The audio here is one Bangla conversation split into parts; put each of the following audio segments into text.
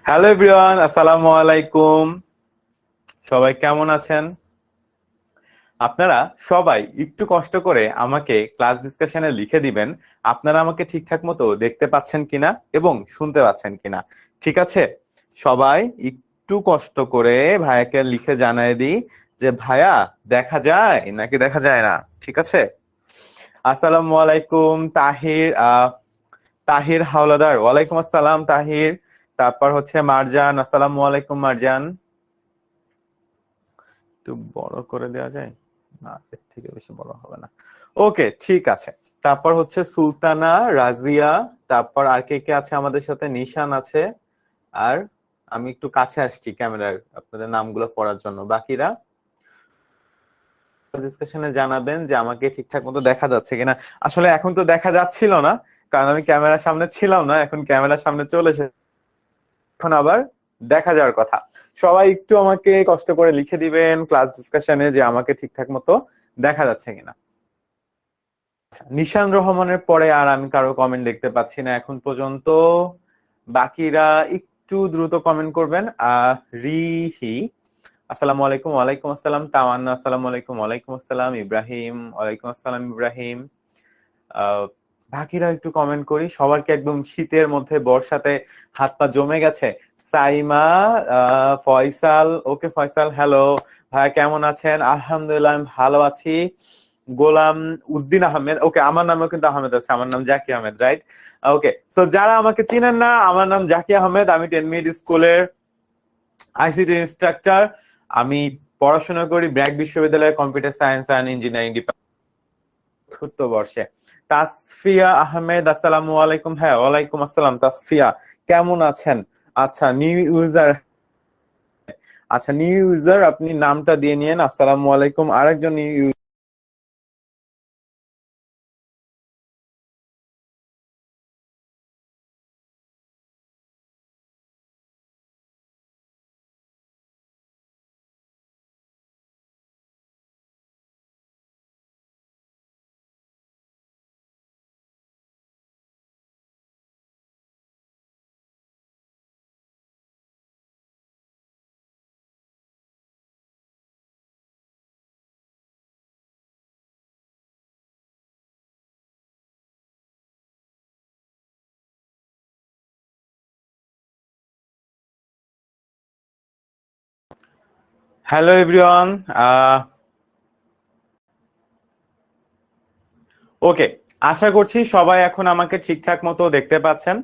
হ্যালো এভরিওয়ান, আসসালামু আলাইকুম। সবাই কেমন আছেন? আপনারা সবাই একটু কষ্ট করে আমাকে ক্লাস ডিসকাশনে লিখে দিবেন আপনারা আমাকে ঠিকঠাক মতো দেখতে পাচ্ছেন কিনা এবং শুনতে পাচ্ছেন কিনা। ঠিক আছে, সবাই একটু কষ্ট করে ভাইয়াকে লিখে জানায় দিই যে ভাইয়া দেখা যায় নাকি দেখা যায় না। ঠিক আছে। আসসালামু আলাইকুম তাহির, তাহির হাওলাদার, ওয়ালাইকুম আসসালাম তাহির। তারপর হচ্ছে মারজান, আসসালামু আলাইকুম মারজান। একটু বড় করে দেওয়া যায়? না, এর থেকে বেশি বড় হবে না। ওকে, ঠিক আছে। তারপর হচ্ছে সুলতানা, রাজিয়া। তারপর আর কে কে আছে আমাদের সাথে? নিশান আছে। আর আমি একটু কাছে আসছি ক্যামেরার আপনাদের নামগুলো পড়ার জন্য। বাকিরা ডিসকাশনে জানাবেন যে আমাকে ঠিকঠাক মতো দেখা যাচ্ছে কিনা। আসলে এখন তো দেখা যাচ্ছিল না, কারণ আমি ক্যামেরার সামনে ছিলাম না, এখন ক্যামেরার সামনে চলে এসেছে, এখন আবার দেখা যাওয়ার কথা। সবাই একটু আমাকে কষ্ট করে লিখে দিবেন ক্লাস ডিসকাশনে যে আমাকে ঠিকঠাক মতো দেখা যাচ্ছে কিনা। আচ্ছা, নিশান রহমানের পরে আর আমি কারো কমেন্ট দেখতে পাচ্ছি না এখন পর্যন্ত। বাকিরা একটু দ্রুত কমেন্ট করবেন। রিহি, আসসালামু আলাইকুম। ওয়ালাইকুম আসসালাম। তামান্না, আসসালামু আলাইকুম। ওয়ালাইকুম আসসালাম। ইব্রাহিম, ওয়ালাইকুম আসসালাম ইব্রাহিম। আহ বাকিরা একটু কমেন্ট করি। সবার কি একদম শীতের মধ্যে বর্ষাতে হাত পা জমে গেছে? সাইমা, ফয়সাল, ওকে ফয়সাল, হ্যালো ভাইয়া, কেমন আছেন? আলহামদুলিল্লাহ আমি ভালো আছি। গোলাম উদ্দিন আহমেদ, ওকে, আমার নামও কিন্তু আহমেদ আছে, আমার নাম জাকি আহমেদ, রাইট? ওকে, সো যারা আমাকে চিনেন না, আমার নাম জাকি আহমেদ, আমি 10 মিনিট স্কুলের আইসিটি ইনস্ট্রাক্টর। আমি পড়াশোনা করি ব্র্যাক বিশ্ববিদ্যালয়ের computer science and engineering department, চতুর্থ বর্ষে। তাসফিয়া আহমেদ, আসসালামু আলাইকুম। হ্যাঁ, ওয়ালাইকুম আসসালাম তাসফিয়া, কেমন আছেন? আচ্ছা, নিউ ইউজার। আচ্ছা, নিউ ইউজার আপনি নামটা দিয়ে নিয়েন। আসসালামু আলাইকুম। আরেকজন নিউ। Hello everyone. ওকে, আশা করছি সবাই এখন আমাকে ঠিকঠাক মতো দেখতে পাচ্ছেন।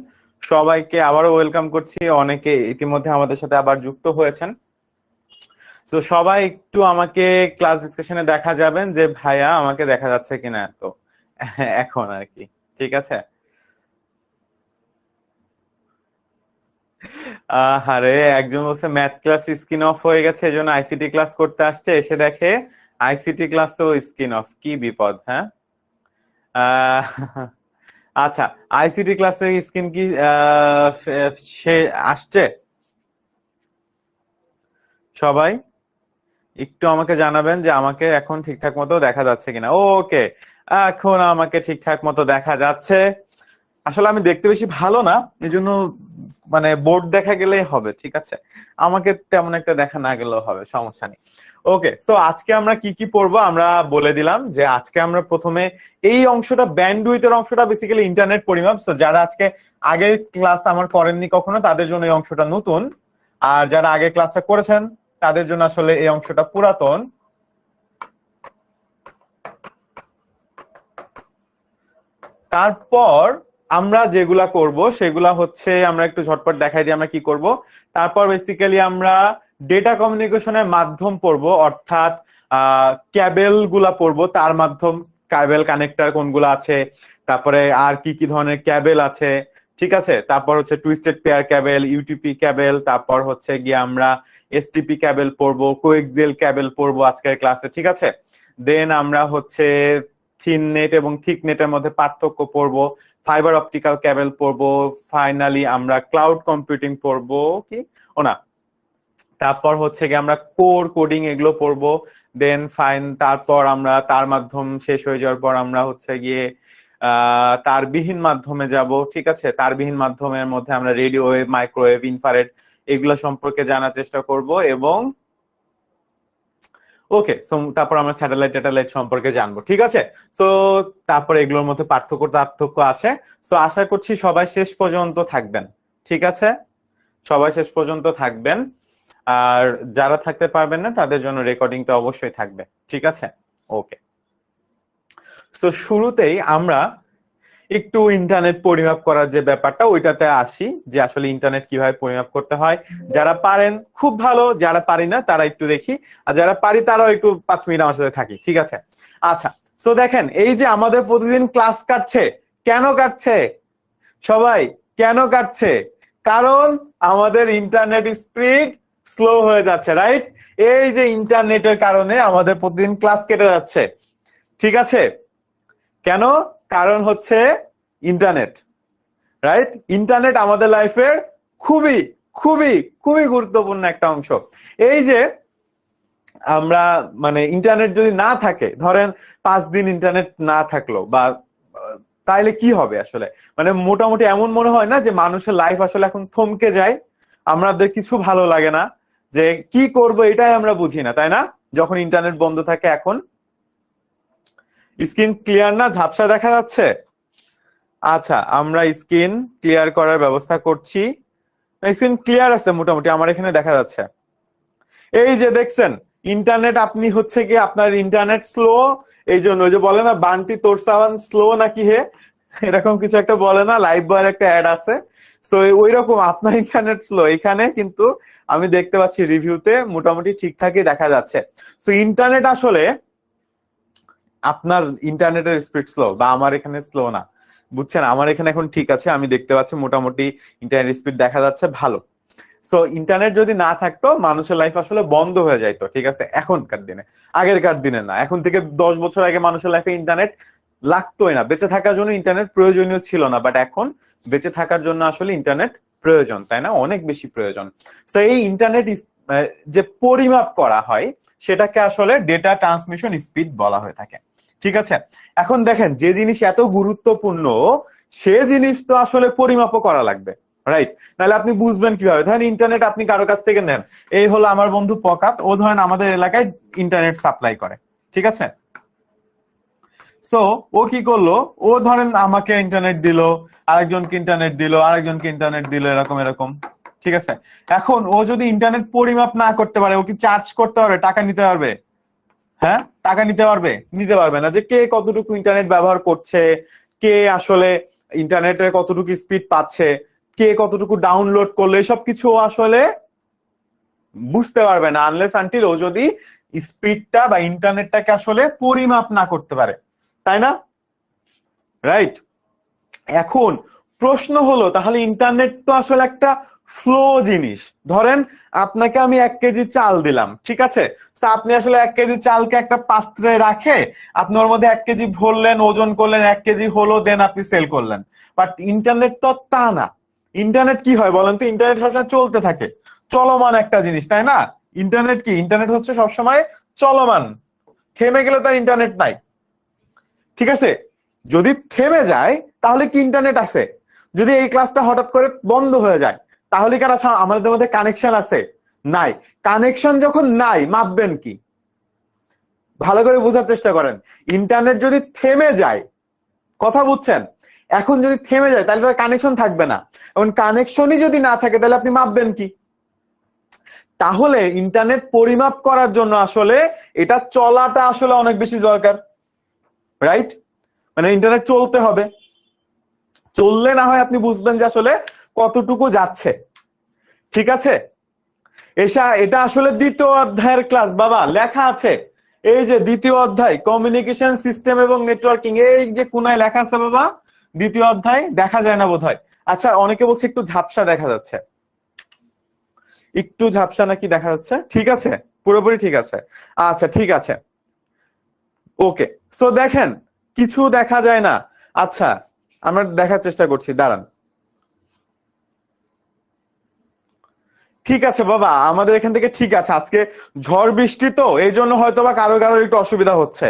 সবাইকে আবারও ওয়েলকাম করছি, অনেকে ইতিমধ্যে আমাদের সাথে আবার যুক্ত হয়েছেন। তো সবাই একটু আমাকে ক্লাস ডিসকাশনে দেখা যাবেন যে ভাইয়া আমাকে দেখা যাচ্ছে কিনা, তো এখন আর কি। ঠিক আছে। আরে, একজন বলছে ম্যাথ ক্লাস স্ক্রিন অফ হয়ে গেছে, এজন্য আইসিটি ক্লাস করতে আসছে, এসে দেখে আইসিটি ক্লাসও স্ক্রিন অফ। কি বিপদ, হ্যাঁ। আহ, আচ্ছা, আইসিটি ক্লাসে স্ক্রিন কি সে আসছে? সবাই একটু আমাকে জানাবেন যে আমাকে এখন ঠিকঠাক মতো দেখা যাচ্ছে কিনা। ওকে, এখন আমাকে ঠিকঠাক মতো দেখা যাচ্ছে। আসলে আমি দেখতে বেশি ভালো না, এই জন্য মানে বোর্ড দেখা গেলেই হবে। ঠিক আছে, আমাকে তেমন একটা দেখা না গেলেও হবে, সমস্যা নেই। ওকে, সো আজকে আমরা কি কি পড়বো আমরা বলে দিলাম যে আজকে আমরা প্রথমে এই অংশটা, ব্যান্ডউইথের অংশটা বেসিক্যালি ইন্টারনেট পরিমাপ। সো যারা আজকে আগের ক্লাস আমার করেননি কখনো, তাদের জন্য এই অংশটা নতুন। আর যারা আগের ক্লাসটা করেছেন, তাদের জন্য আসলে এই অংশটা পুরাতন। তারপর আমরা যেগুলা করব সেগুলা হচ্ছে, আমরা একটু ঝটপট দেখাই দিই আমরা কি করব। তারপর বেসিক্যালি আমরা ডেটা কমিউনিকেশনের মাধ্যম পড়ব, অর্থাৎ ক্যাবেল গুলা পড়বো, তার মাধ্যম, ক্যাবেল কানেক্টর কোনগুলা আছে, তারপরে আর কি কি ধরনের ক্যাবেল আছে। ঠিক আছে, তারপর হচ্ছে twisted pair cable, UTP cable, তারপর হচ্ছে গিয়ে আমরা এসটিপি ক্যাবেল পড়বো, কোএক্সিয়াল ক্যাবেল পড়বো আজকের ক্লাসে। ঠিক আছে, দেন আমরা হচ্ছে থিন নেট এবং থিক নেটের মধ্যে পার্থক্য পড়বো, ফাইবার অপটিক্যাল ক্যাবেল পড়বো, ফাইনালি আমরা ক্লাউড কম্পিউটিং পড়বো, কি ও না, তারপর হচ্ছে কি আমরা কোর কোডিং এগুলো পড়বো। দেন ফাইন, তারপর আমরা তার মাধ্যম শেষ হয়ে যাওয়ার পর আমরা হচ্ছে গিয়ে তারবিহীন মাধ্যমে যাব। ঠিক আছে, তারবিহীন মাধ্যমের মধ্যে আমরা রেডিও ওয়েভ, মাইক্রোওয়েভ, ইনফ্রারেড এগুলা সম্পর্কে জানার চেষ্টা করব এবং ওকে, সো তারপর আমরা স্যাটেলাইট সম্পর্কে জানবো, ঠিক আছে। সো তারপর এগুলোর মধ্যে পার্থক্য আছে। সো আশা করছি সবাই শেষ পর্যন্ত থাকবেন, ঠিক আছে, সবাই শেষ পর্যন্ত থাকবেন। আর যারা থাকতে পারবেন না তাদের জন্য রেকর্ডিংটা অবশ্যই থাকবে, ঠিক আছে। ওকে, সো শুরুতেই আমরা একটু ইন্টারনেট পরিমাপ করার যে ব্যাপারটা ওইটাতে আসি, যে আসলে ইন্টারনেট কিভাবে পরিমাপ করতে হয়। যারা পারেন খুব ভালো, যারা পারি না তারা একটু দেখি, আর যারা পারি তারাও একটু 5 মিনিট আমার সাথে থাকি, ঠিক আছে। আচ্ছা, তো দেখেন এই যে আমাদের প্রতিদিন ক্লাস কাটছে, কেন কাটছে সবাই, কেন কাটছে? কারণ আমাদের ইন্টারনেট স্পিড স্লো হয়ে যাচ্ছে, রাইট? এই যে ইন্টারনেটের কারণে আমাদের প্রতিদিন ক্লাস কেটে যাচ্ছে, ঠিক আছে। কেন? কারণ হচ্ছে ইন্টারনেট, রাইট? ইন্টারনেট আমাদের লাইফের খুবই খুবই খুবই গুরুত্বপূর্ণ একটা অংশ। এই যে আমরা মানে ইন্টারনেট যদি না থাকে, ধরেন 5 দিন ইন্টারনেট না থাকলো বা তাইলে কি হবে আসলে? মানে মোটামুটি এমন মনে হয় না যে মানুষের লাইফ আসলে এখন থমকে যায়, আমাদের কিছু ভালো লাগে না, যে কি করব এটাই আমরা বুঝি না, তাই না? যখন ইন্টারনেট বন্ধ থাকে। এখন স্ক্রিন ক্লিয়ার না, ঝাপসা দেখা যাচ্ছে? আচ্ছা, আমরা স্ক্রিন ক্লিয়ার করার ব্যবস্থা করছি। স্ক্রিন ক্লিয়ার আছে মোটামুটি, আমার এখানে দেখা যাচ্ছে। এই যে দেখছেন ইন্টারনেট, আপনি হচ্ছে কি আপনার ইন্টারনেট স্লো, এই জন্য ওই যে বলে না বান্টি তোর সাবান স্লো নাকি হে, এরকম কিছু একটা বলে না, লাইভ বয়ের একটা অ্যাড আছে। সো ওই রকম আপনার ইন্টারনেট স্লো, এখানে কিন্তু আমি দেখতে পাচ্ছি রিভিউতে মোটামুটি ঠিকঠাকই দেখা যাচ্ছে। সো ইন্টারনেট আসলে আপনার ইন্টারনেটের স্পিড স্লো বা আমার এখানে স্লো না, বুঝছেন? আমার এখানে এখন ঠিক আছে, আমি দেখতে পাচ্ছি মোটামুটি ইন্টারনেট স্পিড দেখা যাচ্ছে ভালো। সো ইন্টারনেট যদি না থাকতো মানুষের লাইফ আসলে বন্ধ হয়ে যাইতো, ঠিক আছে, এখনকার দিনে, আগেরকার দিনে না। এখন থেকে 10 বছর আগে মানুষের লাইফে ইন্টারনেট লাগতোই না, বেঁচে থাকার জন্য ইন্টারনেট প্রয়োজনীয় ছিল না, বাট এখন বেঁচে থাকার জন্য আসলে ইন্টারনেট প্রয়োজন, তাই না? অনেক বেশি প্রয়োজন। তো এই ইন্টারনেট যে পরিমাপ করা হয় সেটাকে আসলে ডেটা ট্রান্সমিশন স্পিড বলা হয়ে থাকে, ঠিক আছে। এখন দেখেন যে জিনিস এত গুরুত্বপূর্ণ সে জিনিস তো আসলে পরিমাপও করা লাগবে, রাইট? নাহলে আপনি বুঝবেন কিভাবে? ধরেন ইন্টারনেট আপনি কারো কাছ থেকে নেন, এই হলো আমার বন্ধু পকাত, ও ধরেন আমাদের এলাকায় ইন্টারনেট সাপ্লাই করে, ঠিক আছে। সো ও কি করলো, ও ধরেন আমাকে ইন্টারনেট দিল, আরেকজনকে ইন্টারনেট দিল, আরেকজনকে ইন্টারনেট দিল, এরকম এরকম, ঠিক আছে। এখন ও যদি ইন্টারনেট পরিমাপ না করতে পারে, ও কি চার্জ করতে পারবে, টাকা নিতে পারবে? হ্যাঁ, টাকা নিতে পারবে? নিতে পারবে না। যে কে কতটুকু ইন্টারনেট ব্যবহার করছে, কে আসলে ইন্টারনেটের কতটুকু স্পিড পাচ্ছে, কে কতটুকু ডাউনলোড করলো, এসব কিছু আসলে বুঝতে পারবে না আনলেস আনটিল ও যদি স্পিডটা বা ইন্টারনেটটাকে আসলে পরিমাপ না করতে পারে, তাই না? রাইট। এখন প্রশ্ন হলো, তাহলে ইন্টারনেট তো আসলে একটা ফ্লো জিনিস। ধরেন আপনাকে আমি 1 কেজি চাল দিলাম, ঠিক আছে। তো আপনি আসলে 1 কেজি চালকে একটা পাত্রে রাখে আপনি ওর মধ্যে 1 কেজি ভরলেন, ওজন করলেন, 1 কেজি হলো, দেন আপনি সেল করলেন। বাট ইন্টারনেট তো তা না। ইন্টারনেট কি হয় বলেন তো? ইন্টারনেট সবসময় চলতে থাকে, চলমান একটা জিনিস, তাই না? ইন্টারনেট কি? ইন্টারনেট হচ্ছে সবসময় চলমান, থেমে গেলে তার ইন্টারনেট নাই, ঠিক আছে। যদি থেমে যায় তাহলে কি ইন্টারনেট আছে? যদি এই ক্লাসটা হঠাৎ করে বন্ধ হয়ে যায় তাহলে কি আর আমাদের মধ্যে কানেকশন আছে? নাই। কানেকশন যখন নাই মাপবেন কি? ভালো করে বোঝার চেষ্টা করেন। ইন্টারনেট যদি থেমে যায়, কথা বুঝছেন? এখন যদি থেমে যায় তাহলে তার কানেকশন থাকবে না, এখন কানেকশনই যদি না থাকে তাহলে আপনি মাপবেন কি? তাহলে ইন্টারনেট পরিমাপ করার জন্য আসলে এটা চলাটা আসলে অনেক বেশি দরকার, রাইট? মানে ইন্টারনেট চলতে হবে, চললে না হয় আপনি বুঝবেন যে আসলে কতটুকু যাচ্ছে, ঠিক আছে। এটা আসলে 2য় অধ্যায়ের ক্লাস বাবা, লেখা আছে এই যে 2য় অধ্যায় কমিউনিকেশন সিস্টেম এবং নেটওয়ার্কিং, এই যে কোনায় লেখা আছে বাবা 2য় অধ্যায়। দেখা যায় না বোধহয়। আচ্ছা, অনেকে বলছে একটু ঝাপসা দেখা যাচ্ছে, একটু ঝাপসা নাকি দেখা যাচ্ছে? ঠিক আছে, পুরোপুরি ঠিক আছে। আচ্ছা ঠিক আছে, ওকে। সো দেখেন কিছু দেখা যায় না। আচ্ছা, আমরা দেখার চেষ্টা করছি, দাঁড়ান। ঠিক আছে বাবা, আমাদের এখান থেকে ঠিক আছে। আজকে ঝড় বৃষ্টি তো এই জন্য হয়তোবা কারো কারো একটু অসুবিধা হচ্ছে,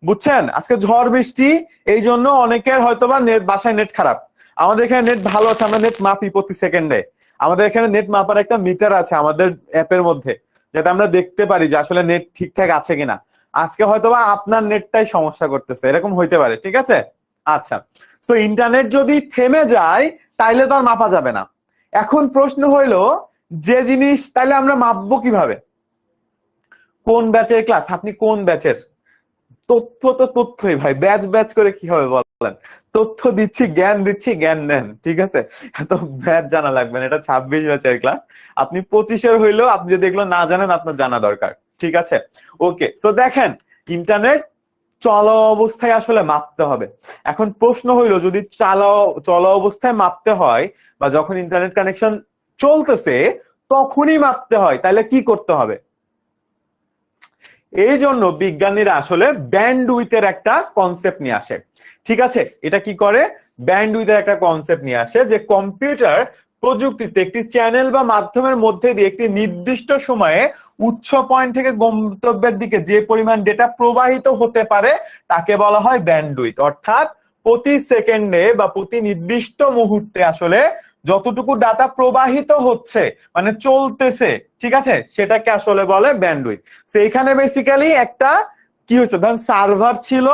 বুঝছেন? আজকে ঝড় বৃষ্টি এই জন্য অনেকের হয়তোবা নেট, বাসায় নেট খারাপ। আমাদের এখানে নেট ভালো আছে, আমরা নেট মাপি প্রতি সেকেন্ডে। আমাদের এখানে নেট মাপার একটা মিটার আছে আমাদের অ্যাপের মধ্যে, যাতে আমরা দেখতে পারি যে আসলে নেট ঠিকঠাক আছে কিনা। আজকে হয়তোবা আপনার নেটটাই সমস্যা করতেছে, এরকম হইতে পারে, ঠিক আছে। আচ্ছা, তো ইন্টারনেট যদি থেমে যায় তাইলে তো আর মাপা যাবে না। এখন প্রশ্ন হইলো যে জিনিস তাইলে আমরা মাপবো কিভাবে? কোন ব্যাচের ক্লাস, আপনি কোন ব্যাচের? তথ্য তো তথ্যই ভাই, ব্যাচ ব্যাচ করে কি হবে বলেন? তথ্য দিচ্ছি, জ্ঞান দিচ্ছি, জ্ঞান নেন, ঠিক আছে। তো ব্যাচ জানা লাগবে না, এটা 26 ব্যাচের ক্লাস। আপনি 25-এর হইলেও আপনি যদি এগুলো না জানেন আপনার জানা দরকার, ঠিক আছে। ওকে, সো দেখেন ইন্টারনেট চলা অবস্থায় আসলে মাপতে হবে। এখন প্রশ্ন হইলো যদি চলা অবস্থায় মাপতে হয় বা যখন ইন্টারনেট কানেকশন চলতেছে তখনই মাপতে হয়, তাহলে কি করতে হবে? এই জন্য বিজ্ঞানীরা আসলে ব্যান্ডউইথের একটা কনসেপ্ট নিয়ে আসে, ঠিক আছে। এটা কি করে? ব্যান্ডউইথের একটা কনসেপ্ট নিয়ে আসে যে কম্পিউটার প্রযুক্তিতে একটি চ্যানেল বা মাধ্যমের মধ্যে দিয়ে একটি নির্দিষ্ট সময়ে উৎস পয়েন্ট থেকে গন্তব্যের দিকে যে পরিমাণ ডেটা প্রবাহিত হতে পারে তাকে বলা হয় ব্যান্ডউইথ। অর্থাৎ প্রতি সেকেন্ডে বা প্রতি নির্দিষ্ট মুহূর্তে আসলে যতটুকু ডাটা প্রবাহিত হচ্ছে মানে চলতেছে, ঠিক আছে, সেটাকে আসলে বলে ব্যান্ডউইথ। সেইখানে বেসিক্যালি একটা কি হয়েছে, ধরেন সার্ভার ছিল,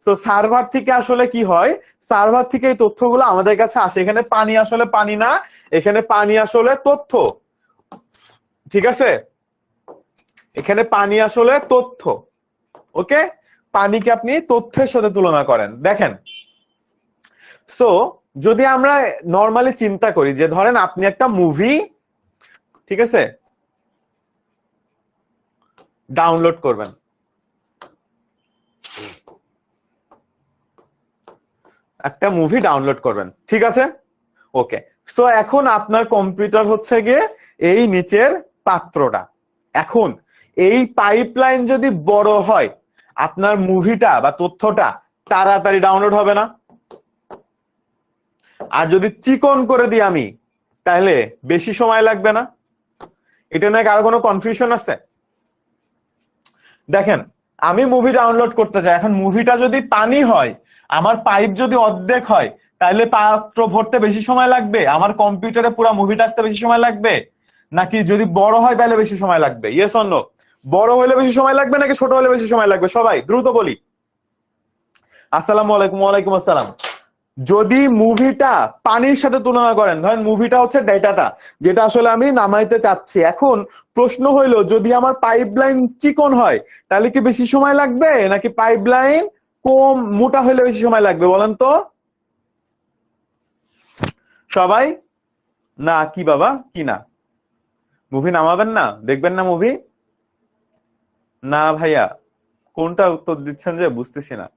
তো সার্ভার থেকে আসলে কি হয়, সার্ভার থেকে এই তথ্যগুলো আমাদের কাছে আসে। এখানে পানি আসলে পানি না, এখানে পানি আসলে তথ্য, ঠিক আছে। এখানে পানি আসলে তথ্য, ওকে। পানিকে আপনি তথ্যের সাথে তুলনা করেন, দেখেন। সো যদি আমরা নর্মালি চিন্তা করি যে ধরেন আপনি একটা মুভি, ঠিক আছে, ডাউনলোড করবেন, একটা মুভি ডাউনলোড করবেন, ঠিক আছে। ওকে, সো এখন আপনার কম্পিউটার হচ্ছে গিয়ে এই নিচের পাত্রটা। এখন এই পাইপলাইন যদি বড় হয় আপনার মুভিটা বা তথ্যটা তাড়াতাড়ি ডাউনলোড হবে না? আর যদি চিকন করে দিই আমি তাহলে বেশি সময় লাগবে না? এটা নাকি আরো কোনো কনফিউশন আছে? দেখেন আমি মুভি ডাউনলোড করতে চাই, এখন মুভিটা যদি পানি হয়, আমার পাইপ যদি অর্ধেক হয়, তাহলে পাত্র ভরতে বেশি সময় লাগবে? আমার কম্পিউটারে পুরো মুভিটা আসতে বেশি সময় লাগবে? নাকি যদি বড় হয় তাহলে বেশি সময় লাগবে? Yes or no? বড় হলে বেশি সময় লাগবে নাকি ছোট হলে বেশি সময় লাগবে? সবাই দ্রুত বলি। আসসালামু আলাইকুম। ওয়ালাইকুম আসসালাম। যদি মুভিটা পানির সাথে তুলনা করেন, ধরেন মুভিটা হচ্ছে ডেটাটা যেটা আসলে আমি নামাইতে চাচ্ছি, এখন প্রশ্ন হইলো যদি আমার পাইপলাইন চিকন হয় তাহলে কি বেশি সময় লাগবে নাকি পাইপলাইন কম মোটা হইলে বেশি সময় লাগবে বলেন তো সবাই? না কি বাবা, কি না? মুভি নামাবেন না, দেখবেন না মুভি? না ভাইয়া, কোনটা উত্তর দিচ্ছেন যে বুঝতেছি না।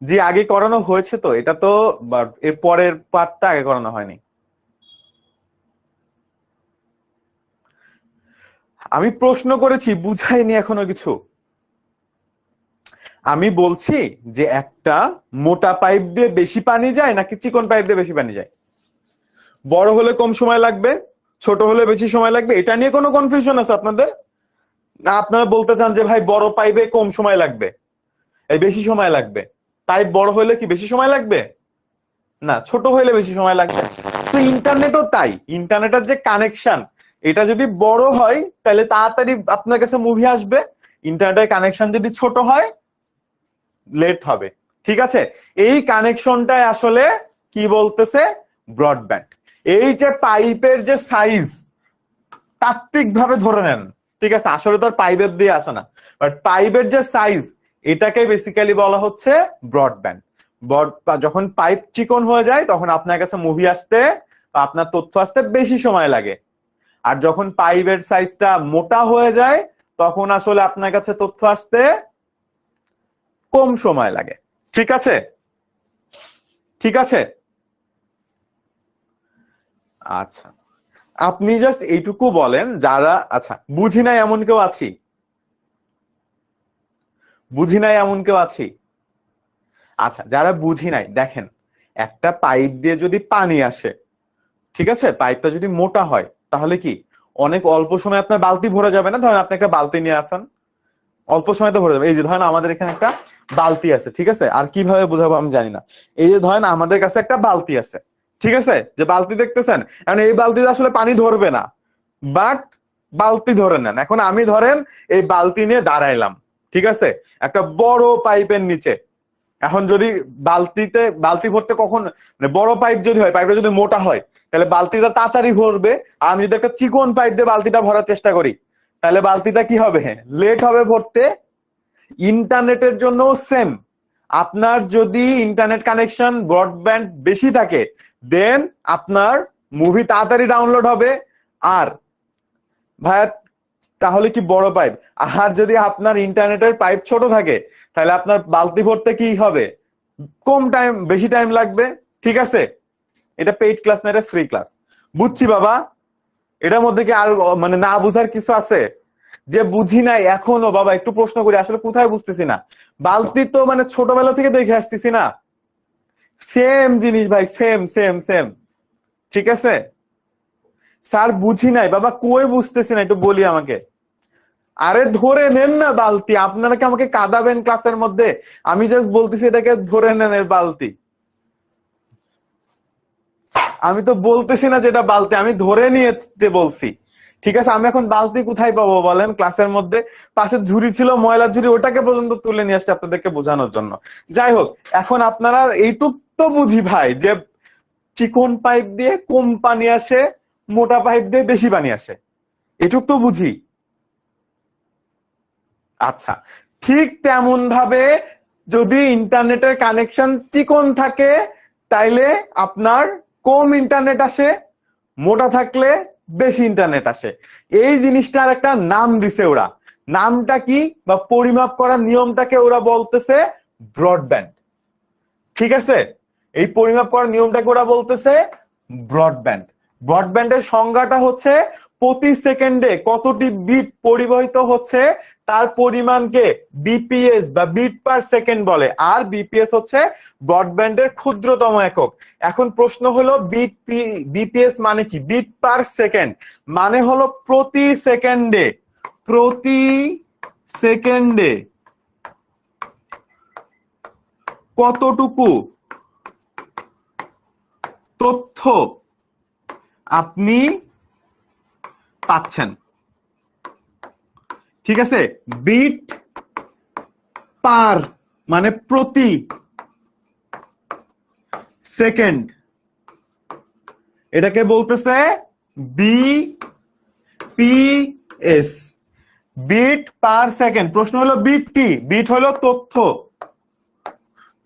জি আগে করানো হয়েছে তো, এটা তো এর পরের পার্টটা আগে করানো হয়নি। আমি প্রশ্ন করেছি, বুঝাইনি এখনো কিছু। আমি বলছি যে একটা মোটা পাইপ দিয়ে বেশি পানি যায় নাকি চিকন পাইপ দিয়ে বেশি পানি যায়? বড় হলে কম সময় লাগবে, ছোট হলে বেশি সময় লাগবে, এটা নিয়ে কোনো কনফিউশন আছে আপনাদের? না আপনারা বলতে চান যে ভাই বড় পাইপে কম সময় লাগবে, এই বেশি সময় লাগবে? পাইপ বড় হলে কি বেশি সময় লাগবে? না, ছোট হইলে বেশি সময় লাগবে। তো ইন্টারনেটও তাই, ইন্টারনেটের যে কানেকশন এটা যদি বড় হয় তাহলে তাড়াতাড়ি আপনার কাছে মুভি আসবে, ইন্টারনেটের কানেকশন যদি ছোট হয় লেট হবে, ঠিক আছে। এই কানেকশনটাই আসলে কি বলতেছে, ব্রডব্যান্ড। এই যে পাইপের যে সাইজ তাত্ত্বিক ভাবে ধরে নেন, ঠিক আছে, আসলে তো আর পাইপের দিয়ে আসে না, বাট পাইপের যে সাইজ এটাকে বেসিক্যালি বলা হচ্ছে ব্রডব্যান্ড। যখন পাইপ চিকন হয়ে যায় তখন আপনার কাছে মুভি আসতে বা আপনার তথ্য আসতে বেশি সময় লাগে, আর যখন পাইপের সাইজটা মোটা হয়ে যায় তখন আসলে আপনার কাছে তথ্য আসতে কম সময় লাগে, ঠিক আছে। ঠিক আছে, আচ্ছা আপনি জাস্ট এইটুকু বলেন যারা, আচ্ছা বুঝি নাই এমন কেউ আছি? বুঝি নাই এমন কেউ আছি? আচ্ছা যারা বুঝি নাই, দেখেন একটা পাইপ দিয়ে যদি পানি আসে, ঠিক আছে, পাইপটা যদি মোটা হয় তাহলে কি অনেক অল্প সময় আপনার বালতি ভরে যাবে না? ধরেন আপনি একটা বালতি নিয়ে আসেন, অল্প সময় তো ভরে যাবে। এই যে ধরেন আমাদের এখানে একটা বালতি আছে, ঠিক আছে, আর কিভাবে বোঝাবো আমি জানি না। এই যে ধরেন আমাদের কাছে একটা বালতি আছে, ঠিক আছে, যে বালতি দেখতেছেন, এখন এই বালতিতে আসলে পানি ধরবে না, বাট বালতি ধরে নেন। এখন আমি ধরেন এই বালতি নিয়ে দাঁড়াইলাম, ঠিক আছে, একটা বড় পাইপের নিচে। এখন যদি বালতি ভরতে কখন, মানে বড় পাইপ যদি হয়, পাইপটা যদি মোটা হয়, তাহলে বালতিটা তাড়াতাড়ি ভরবে। আর আমি যদি একটা চিকন পাইপ দিয়ে বালতিটা ভরার চেষ্টা করি, তাহলে বালতিটা কি হবে, লেট হবে ভরতে। ইন্টারনেটের জন্য সেম। আপনার যদি ইন্টারনেট কানেকশন ব্রডব্যান্ড বেশি থাকে, দেন আপনার মুভি তাড়াতাড়ি ডাউনলোড হবে। আর ভাইয়া তাহলে কি বড় পাইপ, আর যদি আপনার ইন্টারনেটের পাইপ ছোট থাকে, তাহলে আপনার বালতি ভরতে কি হবে, কম টাইম, বেশি টাইম লাগবে। ঠিক আছে, এটা পেইড ক্লাস না, এটা ফ্রি ক্লাস। বুঝছি বাবা, এটার মধ্যে কি আর মানে না বুঝার কিছু আছে? যে বুঝি নাই এখনো বাবা, একটু প্রশ্ন করি, আসলে কোথায় বুঝতেছি না। বালতি তো মানে ছোটবেলা থেকে দেখে আসতেছি না, সেম জিনিস ভাই, সেম সেম সেম। ঠিক আছে স্যার, বুঝি নাই বাবা, কই বুঝতেছি না, একটু বলি আমাকে। আরে ধরে নেন না বালতি, আপনারা কি আমাকে কাঁদাবেন ক্লাসের মধ্যে? আমি জাস্ট বলতেছি এটাকে ধরে নেন এর বালতি। আমি তো বলতেছি না যেটা বালতি, আমি ধরে নিয়ে বলছি। ঠিক আছে, আমি এখন বালতি কোথায় পাবো বলেন ক্লাসের মধ্যে? পাশে ঝুড়ি ছিল, ময়লার ঝুড়ি, ওটাকে পর্যন্ত তুলে নিয়ে আসছে আপনাদেরকে বোঝানোর জন্য। যাই হোক, এখন আপনারা এইটুক তো বুঝি ভাই, যে চিকন পাইপ দিয়ে কম পানি আসে, মোটা পাইপ দিয়ে বেশি পানি আসে, এটুক তো বুঝি। আচ্ছা, ঠিক তেমন ভাবে যদি ইন্টারনেটের কানেকশন চিকন থাকে, তাইলে আপনার কম ইন্টারনেট আসে, মোটা থাকলে বেশি ইন্টারনেট আসে। এই জিনিসটার একটা নাম দিছে ওরা। নামটা কি, বা পরিমাপ করার নিয়মটাকে ওরা বলতেছে ব্রডব্যান্ড। ঠিক আছে, এই পরিমাপ করার নিয়মটাকে ওরা বলতেছে ব্রডব্যান্ড। ব্রডব্যান্ডের সংজ্ঞাটা হচ্ছে প্রতি সেকেন্ডে কতটি বিট পরিবাহিত হচ্ছে তার পরিমাণকে বিপিএস বা বিট পার সেকেন্ড বলে। আর বিপিএস হচ্ছে ব্রডব্যান্ডের ক্ষুদ্রতম একক। এখন প্রশ্ন হলো বিপিএস মানে কি? বিট পার সেকেন্ড মানে হলো প্রতি সেকেন্ডে, প্রতি সেকেন্ডে কতটুকু তথ্য আপনি পাচ্ছেন। ঠিক আছে, বিট পার মানে প্রতি সেকেন্ড, এটাকে বলতেছে বিপিএস, বিট পার সেকেন্ড। প্রশ্ন হলো বিট কি? বিট হলো তথ্য,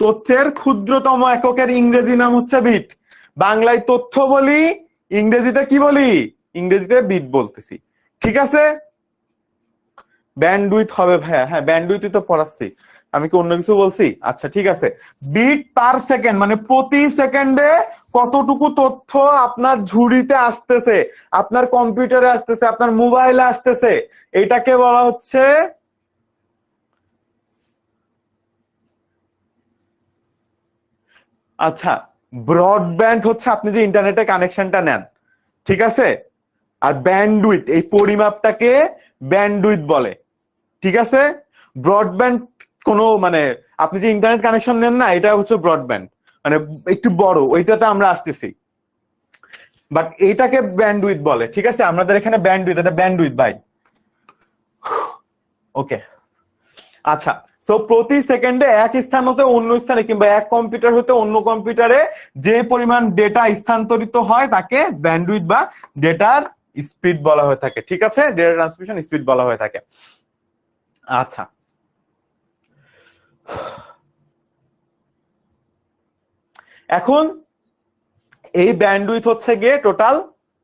তথ্যের ক্ষুদ্রতম এককের ইংরেজি নাম হচ্ছে বিট। বাংলায় তথ্য বলি, ইংরেজিতে কি বলি? ইংরেজিতে বিট বলতেছি। ঠিক আছে, ব্যান্ডউইথ হবে ভাইয়া, হ্যাঁ ব্যান্ডউইথই তো পড়াচ্ছি, আমি কি অন্য কিছু বলছি? আচ্ছা ঠিক আছে, বিট পার সেকেন্ড মানে প্রতি সেকেন্ডে কতটুকু তথ্য আপনার ঝুড়িতে আসতেছে, আপনার কম্পিউটারে আসতেছে, আপনার মোবাইলে আসতেছে, এটাকে বলা হচ্ছে আচ্ছা ব্রডব্যান্ড। হচ্ছে আপনি যে ইন্টারনেটে কানেকশনটা নেন, ঠিক আছে, আর ব্যান্ডউইথ এই পরিমাপটাকে ব্যান্ডউইথ বলে। ঠিক আছে, ব্রডব্যান্ড কোনো মানে আপনি যে ইন্টারনেট কানেকশন নেন না, এটা হচ্ছে ব্রডব্যান্ড, মানে একটু বড়, ওইটাতে আমরা আসতেছি, বাট এইটাকে ব্যান্ডউইথ বলে। ঠিক আছে, আমাদের এখানে ব্যান্ডউইথ, এটা ব্যান্ডউইথ ভাই। ওকে, আচ্ছা, সো প্রতি সেকেন্ডে এক স্থান হতে অন্য স্থানে কিংবা এক কম্পিউটার হতে অন্য কম্পিউটারে যে পরিমাণ ডেটা স্থানান্তরিত হয় তাকে ব্যান্ডউইথ বা ডেটার স্পিড বলা হয়ে থাকে। ঠিক আছে, ডেটা ট্রান্সমিশন স্পিড বলা হয়ে থাকে। আচ্ছা, এখন এই ব্যান্ডউইথ হচ্ছে গিয়ে টোটাল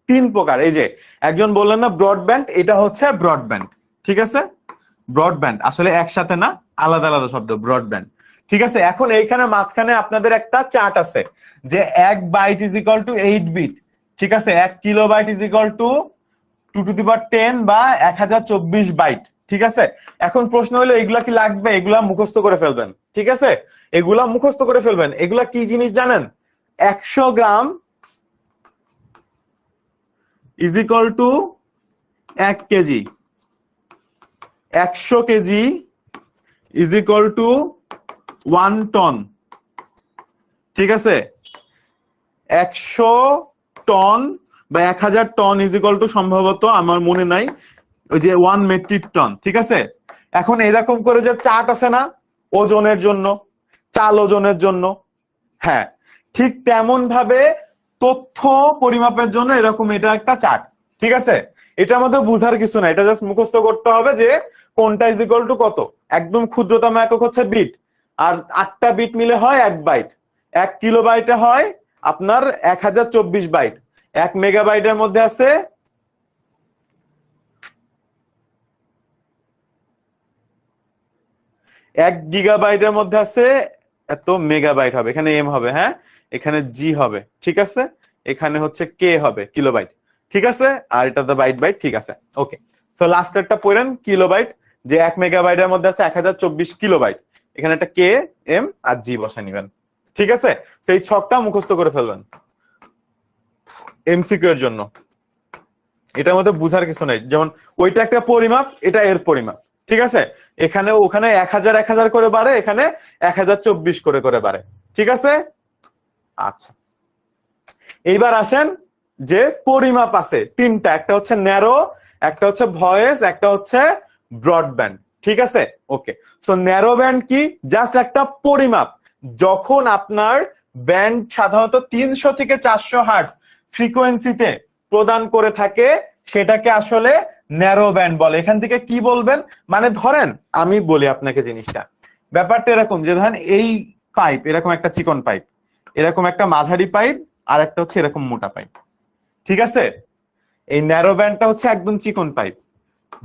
3 প্রকার। এই যে একজন বললেন না ব্রডব্যান্ড, এটা হচ্ছে ব্রডব্যান্ড। ঠিক আছে, ব্রডব্যান্ড আসলে একসাথে না, আলাদা আলাদা শব্দ, ব্রডব্যান্ড। ঠিক আছে, এখন এইখানে মাঝখানে আপনাদের একটা চার্ট আছে যে 1 byte is equal to 8 bit. ঠিক আছে, 1 kilobyte is equal to 2 to the power 10 বা 1024 বাইট। ঠিক আছে, এখন প্রশ্ন হলো এগুলা কি লাগবে? এগুলা মুখস্থ করে ফেলবেন। ঠিক আছে, এগুলা মুখস্থ করে ফেলবেন। এগুলা কি জিনিস জানেন? 100 gram is equal to 1 KG, 100 KG is equal to 1 ton. ঠিক আছে, 100 টন বা 1000 টন ইজ ইকুয়াল টু সম্ভবত আমার মনে নাই ওই যে 1 মেট্রিক টন, ঠিক আছে। এখন এরকম করে যে চার্ট আছে না ওজনের জন্য, চাল ওজনের জন্য, হ্যাঁ ঠিক তেমন ভাবে তথ্য পরিমাপের জন্য এরকম এটা একটা চার্ট, ঠিক আছে। এটা আমাদের বুঝার কিছু না, এটা জাস্ট মুখস্থ করতে হবে যে কোনটা ইজ ইকুয়াল টু কত। একদম ক্ষুদ্রতম একক হচ্ছে বিট, আর 8টা বিট মিলে হয় 1 বাইট। 1 কিলোবাইটে হয় আপনার 1024 বাইট। 1 মেগাবাইটের মধ্যে আছে 1 গিগাবাইটের মধ্যে আছে এত মেগাবাইট হবে, এখানে এম হবে, হ্যাঁ এখানে জি হবে, ঠিক আছে। এখানে হচ্ছে কে হবে কিলোবাইট, ঠিক আছে। আর এটা তো বাইট বাইট, ঠিক আছে ওকে। সো লাস্টেরটা পড়েন কিলোবাইট, যে 1 মেগাবাইটের মধ্যে আছে 1024 কিলোবাইট। এখানে একটা কে এম আর জি বসায় নিবেন, ঠিক আছে। সেই ছকটা মুখস্থ করে ফেলবেন এমসিকিউ এর জন্য। এটার মধ্যে বুঝার কিছু নাই, যেমন ওইটা একটা পরিমাপ, এটা এর পরিমাপ, ঠিক আছে। এখানে ওখানে 1000 1000 করে বাড়ে, এখানে 1024 করে করে বাড়ে, ঠিক আছে। আচ্ছা এইবার আসেন যে পরিমাপ আছে তিনটা, একটা হচ্ছে ন্যারো, একটা হচ্ছে ভয়েস, একটা হচ্ছে ব্রডব্যান্ড, ঠিক আছে ওকে। সো ন্যারো ব্যান্ড কি, জাস্ট একটা পরিমাপ। যখন আপনার ব্যান্ড সাধারণত 300 থেকে 400 হার্টজ ফ্রিকোয়েন্সিতে প্রদান করে থাকে, সেটাকে আসলে ন্যারো ব্যান্ড বলে। এখান থেকে কি বলবেন, মানে ধরেন আমি বলি আপনাকে জিনিসটা, ব্যাপারটা এরকম যে ধরেন এই পাইপ, এরকম একটা চিকন পাইপ, এরকম একটা মাঝারি পাইপ, আর একটা হচ্ছে এরকম মোটা পাইপ, ঠিক আছে। এই ন্যারো ব্যান্ডটা হচ্ছে একদম চিকন পাইপ,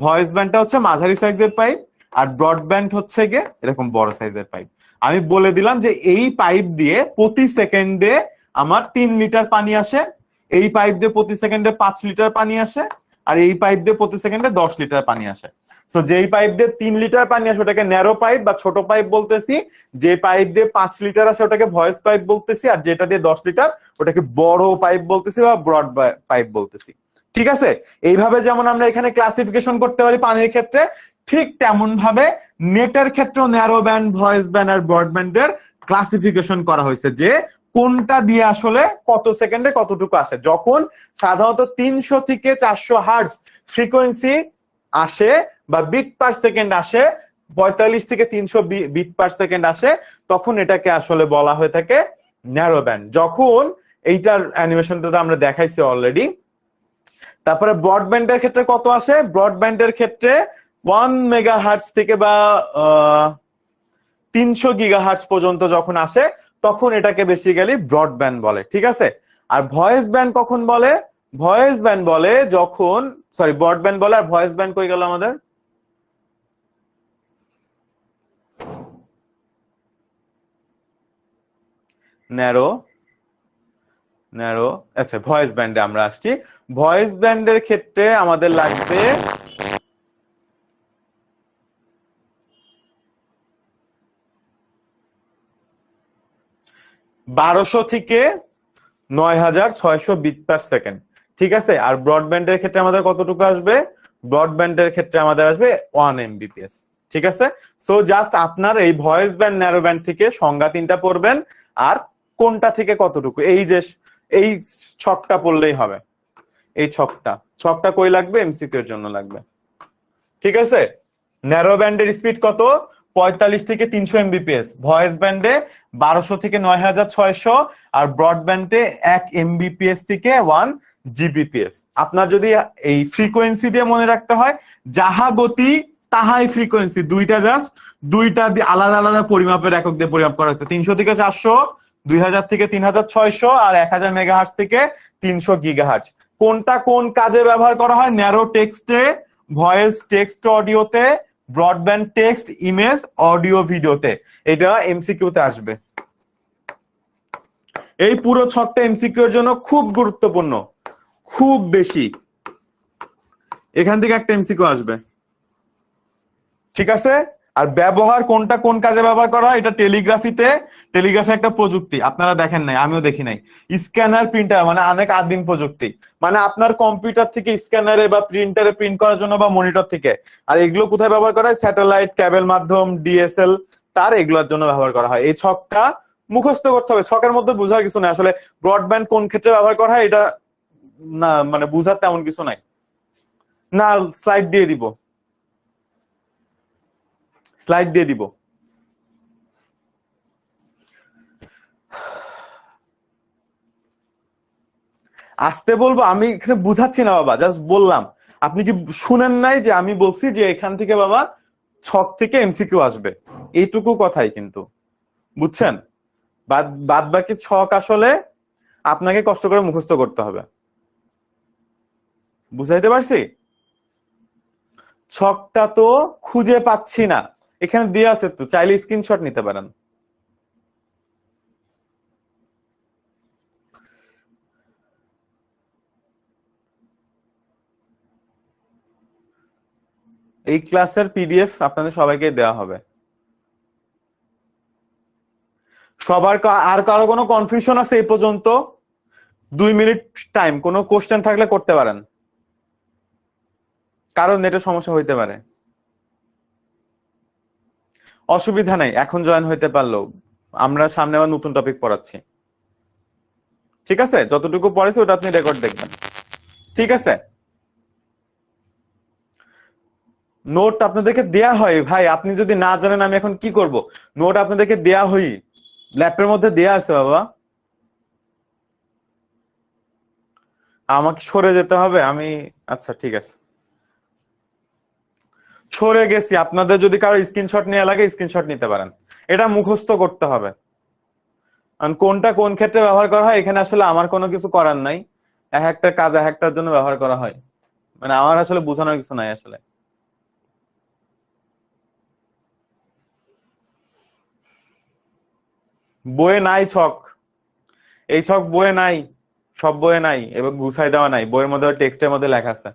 ভয়েস ব্যান্ডটা হচ্ছে মাঝারি সাইজের পাইপ, আর ব্রডব্যান্ড হচ্ছে গিয়ে এরকম বড় সাইজের পাইপ। আমি বলে দিলাম যে এই পাইপ দিয়ে প্রতি সেকেন্ডে আমার 3 লিটার পানি আসে, এই পাইপ দিয়ে প্রতি সেকেন্ডে 5 লিটার পানি আসে, আর এই পাইপ দিয়ে প্রতি সেকেন্ডে 10 লিটার পানি আসে। সো যেই পাইপ দিয়ে 3 লিটার পানি আসে ওটাকে ন্যারো পাইপ বা ছোট পাইপ বলতেছি, যে পাইপ দিয়ে 5 লিটার আসে ওটাকে ভয়েস পাইপ বলতেছি, আর যেটা দিয়ে 10 লিটার ওটাকে বড় পাইপ বলতেছি বা ব্রড পাইপ বলতেছি, ঠিক আছে। এইভাবে যেমন আমরা এখানে ক্লাসিফিকেশন করতে পারি পানির ক্ষেত্রে, ঠিক তেমন ভাবে নেটের ক্ষেত্রে ন্যারো ব্যান্ড, ভয়েস ব্যান্ড আর ব্রডব্যান্ডের ক্লাসিফিকেশন করা হয়েছে, যে কোনটা দিয়ে আসলে কত সেকেন্ডে কতটুকু আসে। যখন সাধারণত 300 থেকে 400 হার্টজ ফ্রিকোয়েন্সি আসে বা বিট পার সেকেন্ড আসে, 45 থেকে 300 বিট পার সেকেন্ড আসে, তখন এটাকে আসলে বলা হয়ে থাকে ন্যারো ব্যান্ড। যখন এইটার অ্যানিমেশনটা আমরা দেখাইছি অলরেডি। তারপরে ব্রডব্যান্ডের ক্ষেত্রে কত আসে, ব্রডব্যান্ডের ক্ষেত্রে 1 মেগাহার্টজ থেকে বা 300 গিগাহার্টজ পর্যন্ত যখন আসে তখন এটাকে বেসিক্যালি ব্রডব্যান্ড বলে, ঠিক আছে। আর ভয়েস ব্যান্ড কখন বলে, ভয়েস ব্যান্ড বলে যখন, সরি ব্রডব্যান্ড বলে, আর ভয়েস ব্যান্ড কই গেল আমাদের, ন্যারো ন্যারো, আচ্ছা ভয়েস ব্যান্ডে আমরা আসছি। ভয়েস ব্যান্ডের ক্ষেত্রে আমাদের লাগবে 1200 থেকে 9600 বিট পার সেকেন্ড, ঠিক আছে। আর ব্রডব্যান্ডের ক্ষেত্রে আমাদের কতটুকু আসবে, ব্রডব্যান্ডের ক্ষেত্রে আমাদের আসবে 1 এমবিপিএস, ঠিক আছে। সো জাস্ট আপনার এই ভয়েস ব্যান্ড, ন্যারো ব্যান্ড থেকে সংজ্ঞা 3টা পড়বেন, আর কোনটা থেকে কতটুকু, এই যে এই ছকটা পড়লেই হবে। এই ছকটা কই লাগবে, এমসিকিউ এর জন্য লাগবে, ঠিক আছে। ন্যারো ব্যান্ডের স্পিড কত, 45 থেকে 300 এমবিপিএস, ভয়েস ব্যান্ডে 1200 থেকে 9600, আর ব্রডব্যান্ডে 1 এমবিপিএস থেকে 1 জিবিপিএস। আপনার যদি এই ফ্রিকোয়েন্সি দিয়ে মনে রাখতে হয়, যাহা গতি তাহাই ফ্রিকোয়েন্সি, দুইটা আলাদা আলাদা পরিমাপের একক দিয়ে পরিমাপ করা হয়েছে। 300 থেকে 400, 2000 থেকে 3600, আর 1000 মেগাহার্টজ থেকে 300 গিগাহার্টজ। কোনটা কোন কাজে ব্যবহার করা হয়, ন্যারো টেক্সটে, ভয়েস টেক্সট অডিওতে, ব্রডব্যান্ড টেক্সট ইমেজ অডিও ভিডিওতে। এটা এমসিকিউ তে আসবে। এই পুরো ছকটা এমসিকিউ এর জন্য খুব গুরুত্বপূর্ণ, খুব বেশি। এখান থেকে একটা এমসিকিউ আসবে, ঠিক আছে। আর ব্যবহার কোনটা কোন কাজে ব্যবহার করা হয়, এটা টেলিগ্রাফি একটা প্রযুক্তি, আপনারা দেখেন নাই, আমিও দেখি নাই। স্ক্যানার প্রিন্টার মানে অনেক আদিম প্রযুক্তি, মানে আপনার কম্পিউটার থেকে স্ক্যানারে বা প্রিন্টারে প্রিন্ট করার জন্য বা মনিটর থেকে। আর এগুলো কোথায় ব্যবহার করা হয়, স্যাটেলাইট, ক্যাবেল মাধ্যম, ডিএসএল তার, এগুলোর জন্য ব্যবহার করা হয়। এই ছকটা মুখস্থ করতে হবে, ছকের মধ্যে বোঝার কিছু নাই আসলে। ব্রডব্যান্ড কোন ক্ষেত্রে ব্যবহার করা হয় এটা না মানে বুঝার তেমন কিছু নাই। না স্লাইড দিয়ে দিব, স্লাইড দিয়ে দিব। আসতে বলবো আমি এখানে বুঝাচ্ছি না বাবা, জাস্ট বললাম। আপনি কি শুনেন নাই যে আমি বলছি যে এখান থেকে বাবা ছক থেকে এমসিকিউ আসবে, এইটুকু কথাই কিন্তু, বুঝছেন? বাদ বাদ বাকি ছক আসলে আপনাকে কষ্ট করে মুখস্থ করতে হবে। বুঝাইতে পারছি? ছকটা তো খুঁজে পাচ্ছি না, এখানে দিয়ে আছে তো, চাইলে স্ক্রিনশট নিতে পারেন। এই ক্লাসের পিডিএফ আপনাদের সবাইকে দেওয়া হবে। সবার আর কারো কোনো কনফিউশন আছে এই পর্যন্ত? 2 মিনিট টাইম, কোনো কোশ্চেন থাকলে করতে পারেন, কারণ নেটের সমস্যা হইতে পারে। অসুবিধা নাই, এখন জয়েন হইতে পারলো, আমরা সামনে আবার নতুন টপিক পড়াচ্ছি। ঠিক আছে, যতটুকু পড়েছে ওটা আপনি রেকর্ড দেখবেন। ঠিক আছে, নোট আপনাদেরকে দেয়া হয় ভাই, আপনি যদি না জানেন আমি এখন কি করব? নোট আপনাদেরকে দেয়া হই, ল্যাপের মধ্যে দেয়া আছে বাবা। আমাকে সরে যেতে হবে আমি, আচ্ছা ঠিক আছে সরে গেছি। আপনাদের যদি কারো স্ক্রিনশট নেওয়া লাগে স্ক্রিনশট নিতে পারেন, এটা মুখস্থ করতে হবে। কারণ কোনটা কোন ক্ষেত্রে ব্যবহার করা হয় এখানে আসলে আমার কোনো কিছু করার নাই, এক একটা কাজ এক একটার জন্য ব্যবহার করা হয়, মানে আমার আসলে বোঝানোর কিছু নাই আসলে। বইয়ে নাই ছক, এই ছক বইয়ে নাই, সব বইয়ে নাই, এবং গুছাই দেওয়া নাই, বইয়ের মধ্যে টেক্সটের মধ্যে লেখা আছে।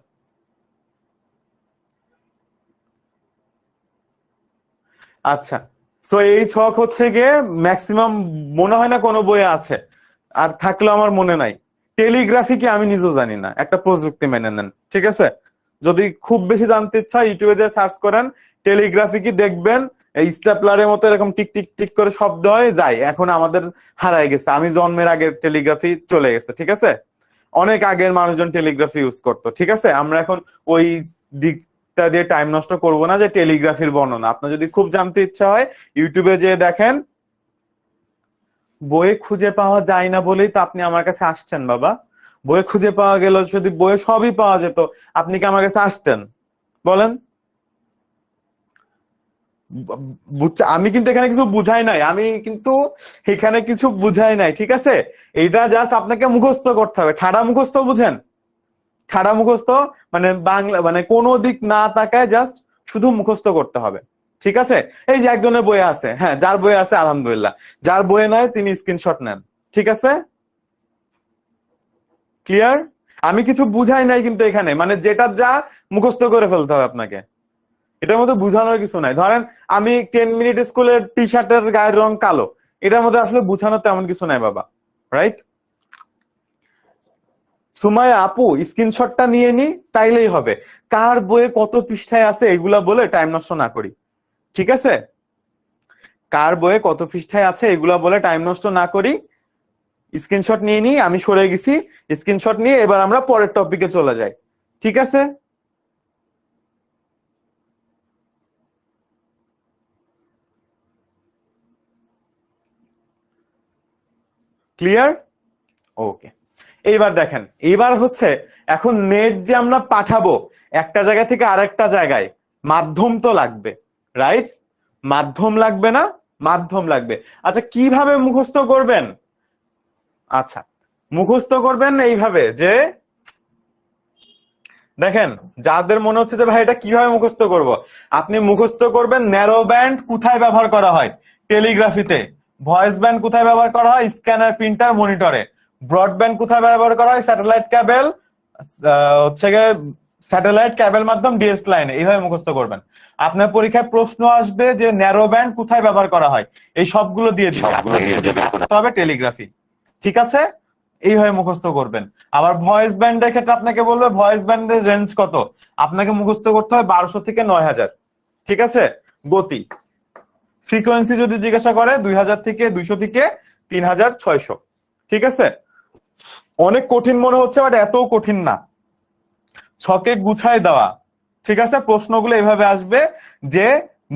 আচ্ছা, তো এই ছক হচ্ছে গিয়ে ম্যাক্সিমাম মনে হয় না কোনো বইয়ে আছে, আর থাকলেও আমার মনে নাই। টেলিগ্রাফি কি আমি নিজেও জানি না, একটা প্রযুক্তি মেনে নেন, ঠিক আছে? যদি খুব বেশি জানতে ইচ্ছা ইউটিউবে যে সার্চ করেন টেলিগ্রাফি কি, দেখবেন এই স্টেপলারের মতো এরকম টিক টিক টিক করে শব্দ হয়ে যায়। এখন আমাদের হারায় গেছে, আমি জন্মের আগে টেলিগ্রাফি চলে গেছে, ঠিক আছে? অনেক আগের মানুষজন টেলিগ্রাফি ইউজ করতো, ঠিক আছে? আমরা এখন ওই দিকটা দিয়ে টাইম নষ্ট করব না যে টেলিগ্রাফির বর্ণনা। আপনার যদি খুব জানতে ইচ্ছা হয় ইউটিউবে যেয়ে দেখেন, বইয়ে খুঁজে পাওয়া যায় না বলেই তো আপনি আমার কাছে আসছেন বাবা। বইয়ে খুঁজে পাওয়া গেল, যদি বইয়ে সবই পাওয়া যেত আপনি কি আমার কাছে আসতেন বলেন? আমি কিন্তু এখানে কিছু বুঝাই নাই, আমি কিন্তু এখানে কিছু বুঝাই নাই, ঠিক আছে? এইটা জাস্ট আপনাকে মুখস্থ করতে হবে, ঠাড়া মুখস্থ, বুঝেন? ঠাড়া মুখস্থ মানে বাংলা, মানে কোনো দিক না তাকায় জাস্ট শুধু মুখস্থ করতে হবে, ঠিক আছে? এই যে একজনের বইয়ে আছে, হ্যাঁ যার বইয়ে আছে আলহামদুলিল্লাহ, যার বইয়ে নাই তিনি স্ক্রিনশট নেন, ঠিক আছে? ক্লিয়ার? আমি কিছু বুঝাই নাই কিন্তু এখানে, মানে যেটা যা মুখস্থ করে ফেলতে হবে আপনাকে, এটার মধ্যে বুঝানোর কিছু নাই। ধরেন আমি 10 মিনিট স্কুলের টি শার্টের গায়ের রং কালো, এটার মধ্যে আসলে বুঝানোর তেমন কিছু নাই বাবা, রাইট? সুমাইয়া আপু স্ক্রিনশটটা নিয়ে নি, তাইলেই হবে। কার বইয়ে কত পৃষ্ঠায় আছে এগুলা বলে টাইম নষ্ট না করি, ঠিক আছে? কার বইয়ে কত পৃষ্ঠায় আছে এগুলা বলে টাইম নষ্ট না করি, স্ক্রিনশট নিয়ে নি, আমি সরে গেছি, স্ক্রিনশট নিয়ে এবার আমরা পরের টপিকে চলে যাই, ঠিক আছে? ক্লিয়ার? ওকে, এইবার দেখেন, এইবার হচ্ছে এখন নেট যে আমরা পাঠাবো একটা জায়গা থেকে আরেকটা জায়গায়, মাধ্যম তো লাগবে, রাইট? মাধ্যম লাগবে না? মাধ্যম লাগবে। আচ্ছা কিভাবে মুখস্থ করবেন? আচ্ছা, মুখস্থ করবেন এইভাবে যে, দেখেন যাদের মনে হচ্ছে যে ভাই এটা কিভাবে মুখস্থ করব, আপনি মুখস্থ করবেন ন্যারো ব্যান্ড কোথায় ব্যবহার করা হয়, টেলিগ্রাফিতে। ভয়েস ব্যান্ড কোথায় ব্যবহার করা হয়, স্ক্যানার, প্রিন্টার, মনিটরে। ব্রডব্যান্ড কোথায় ব্যবহার করা হয়, স্যাটেলাইট ক্যাবেল, হচ্ছে গিয়ে স্যাটেলাইট ক্যাবেল মাধ্যম ডিএস লাইনে। এইভাবে মুখস্থ করবেন। আপনার পরীক্ষায় প্রশ্ন আসবে যে ন্যারো ব্যান্ড কোথায় ব্যবহার করা হয়, এই সবগুলো দিয়ে দিবে, তবে টেলিগ্রাফি, ঠিক আছে? এইভাবে মুখস্থ করবেন। আবার ভয়েস ব্যান্ডের ক্ষেত্রে আপনাকে বলবে ভয়েস ব্যান্ডের রেঞ্জ কত, আপনাকে মুখস্থ করতে হয় 1200 থেকে 9000, ঠিক আছে? গতি ফ্রিকোয়েন্সি যদি জিজ্ঞাসা করে 2000 থেকে 200 থেকে 3600। ঠিক আছে, অনেক কঠিন মনে হচ্ছে, বাট এত কঠিন না, ছকে গুছায় দেওয়া। ঠিক আছে, প্রশ্নগুলো এভাবে আসবে যে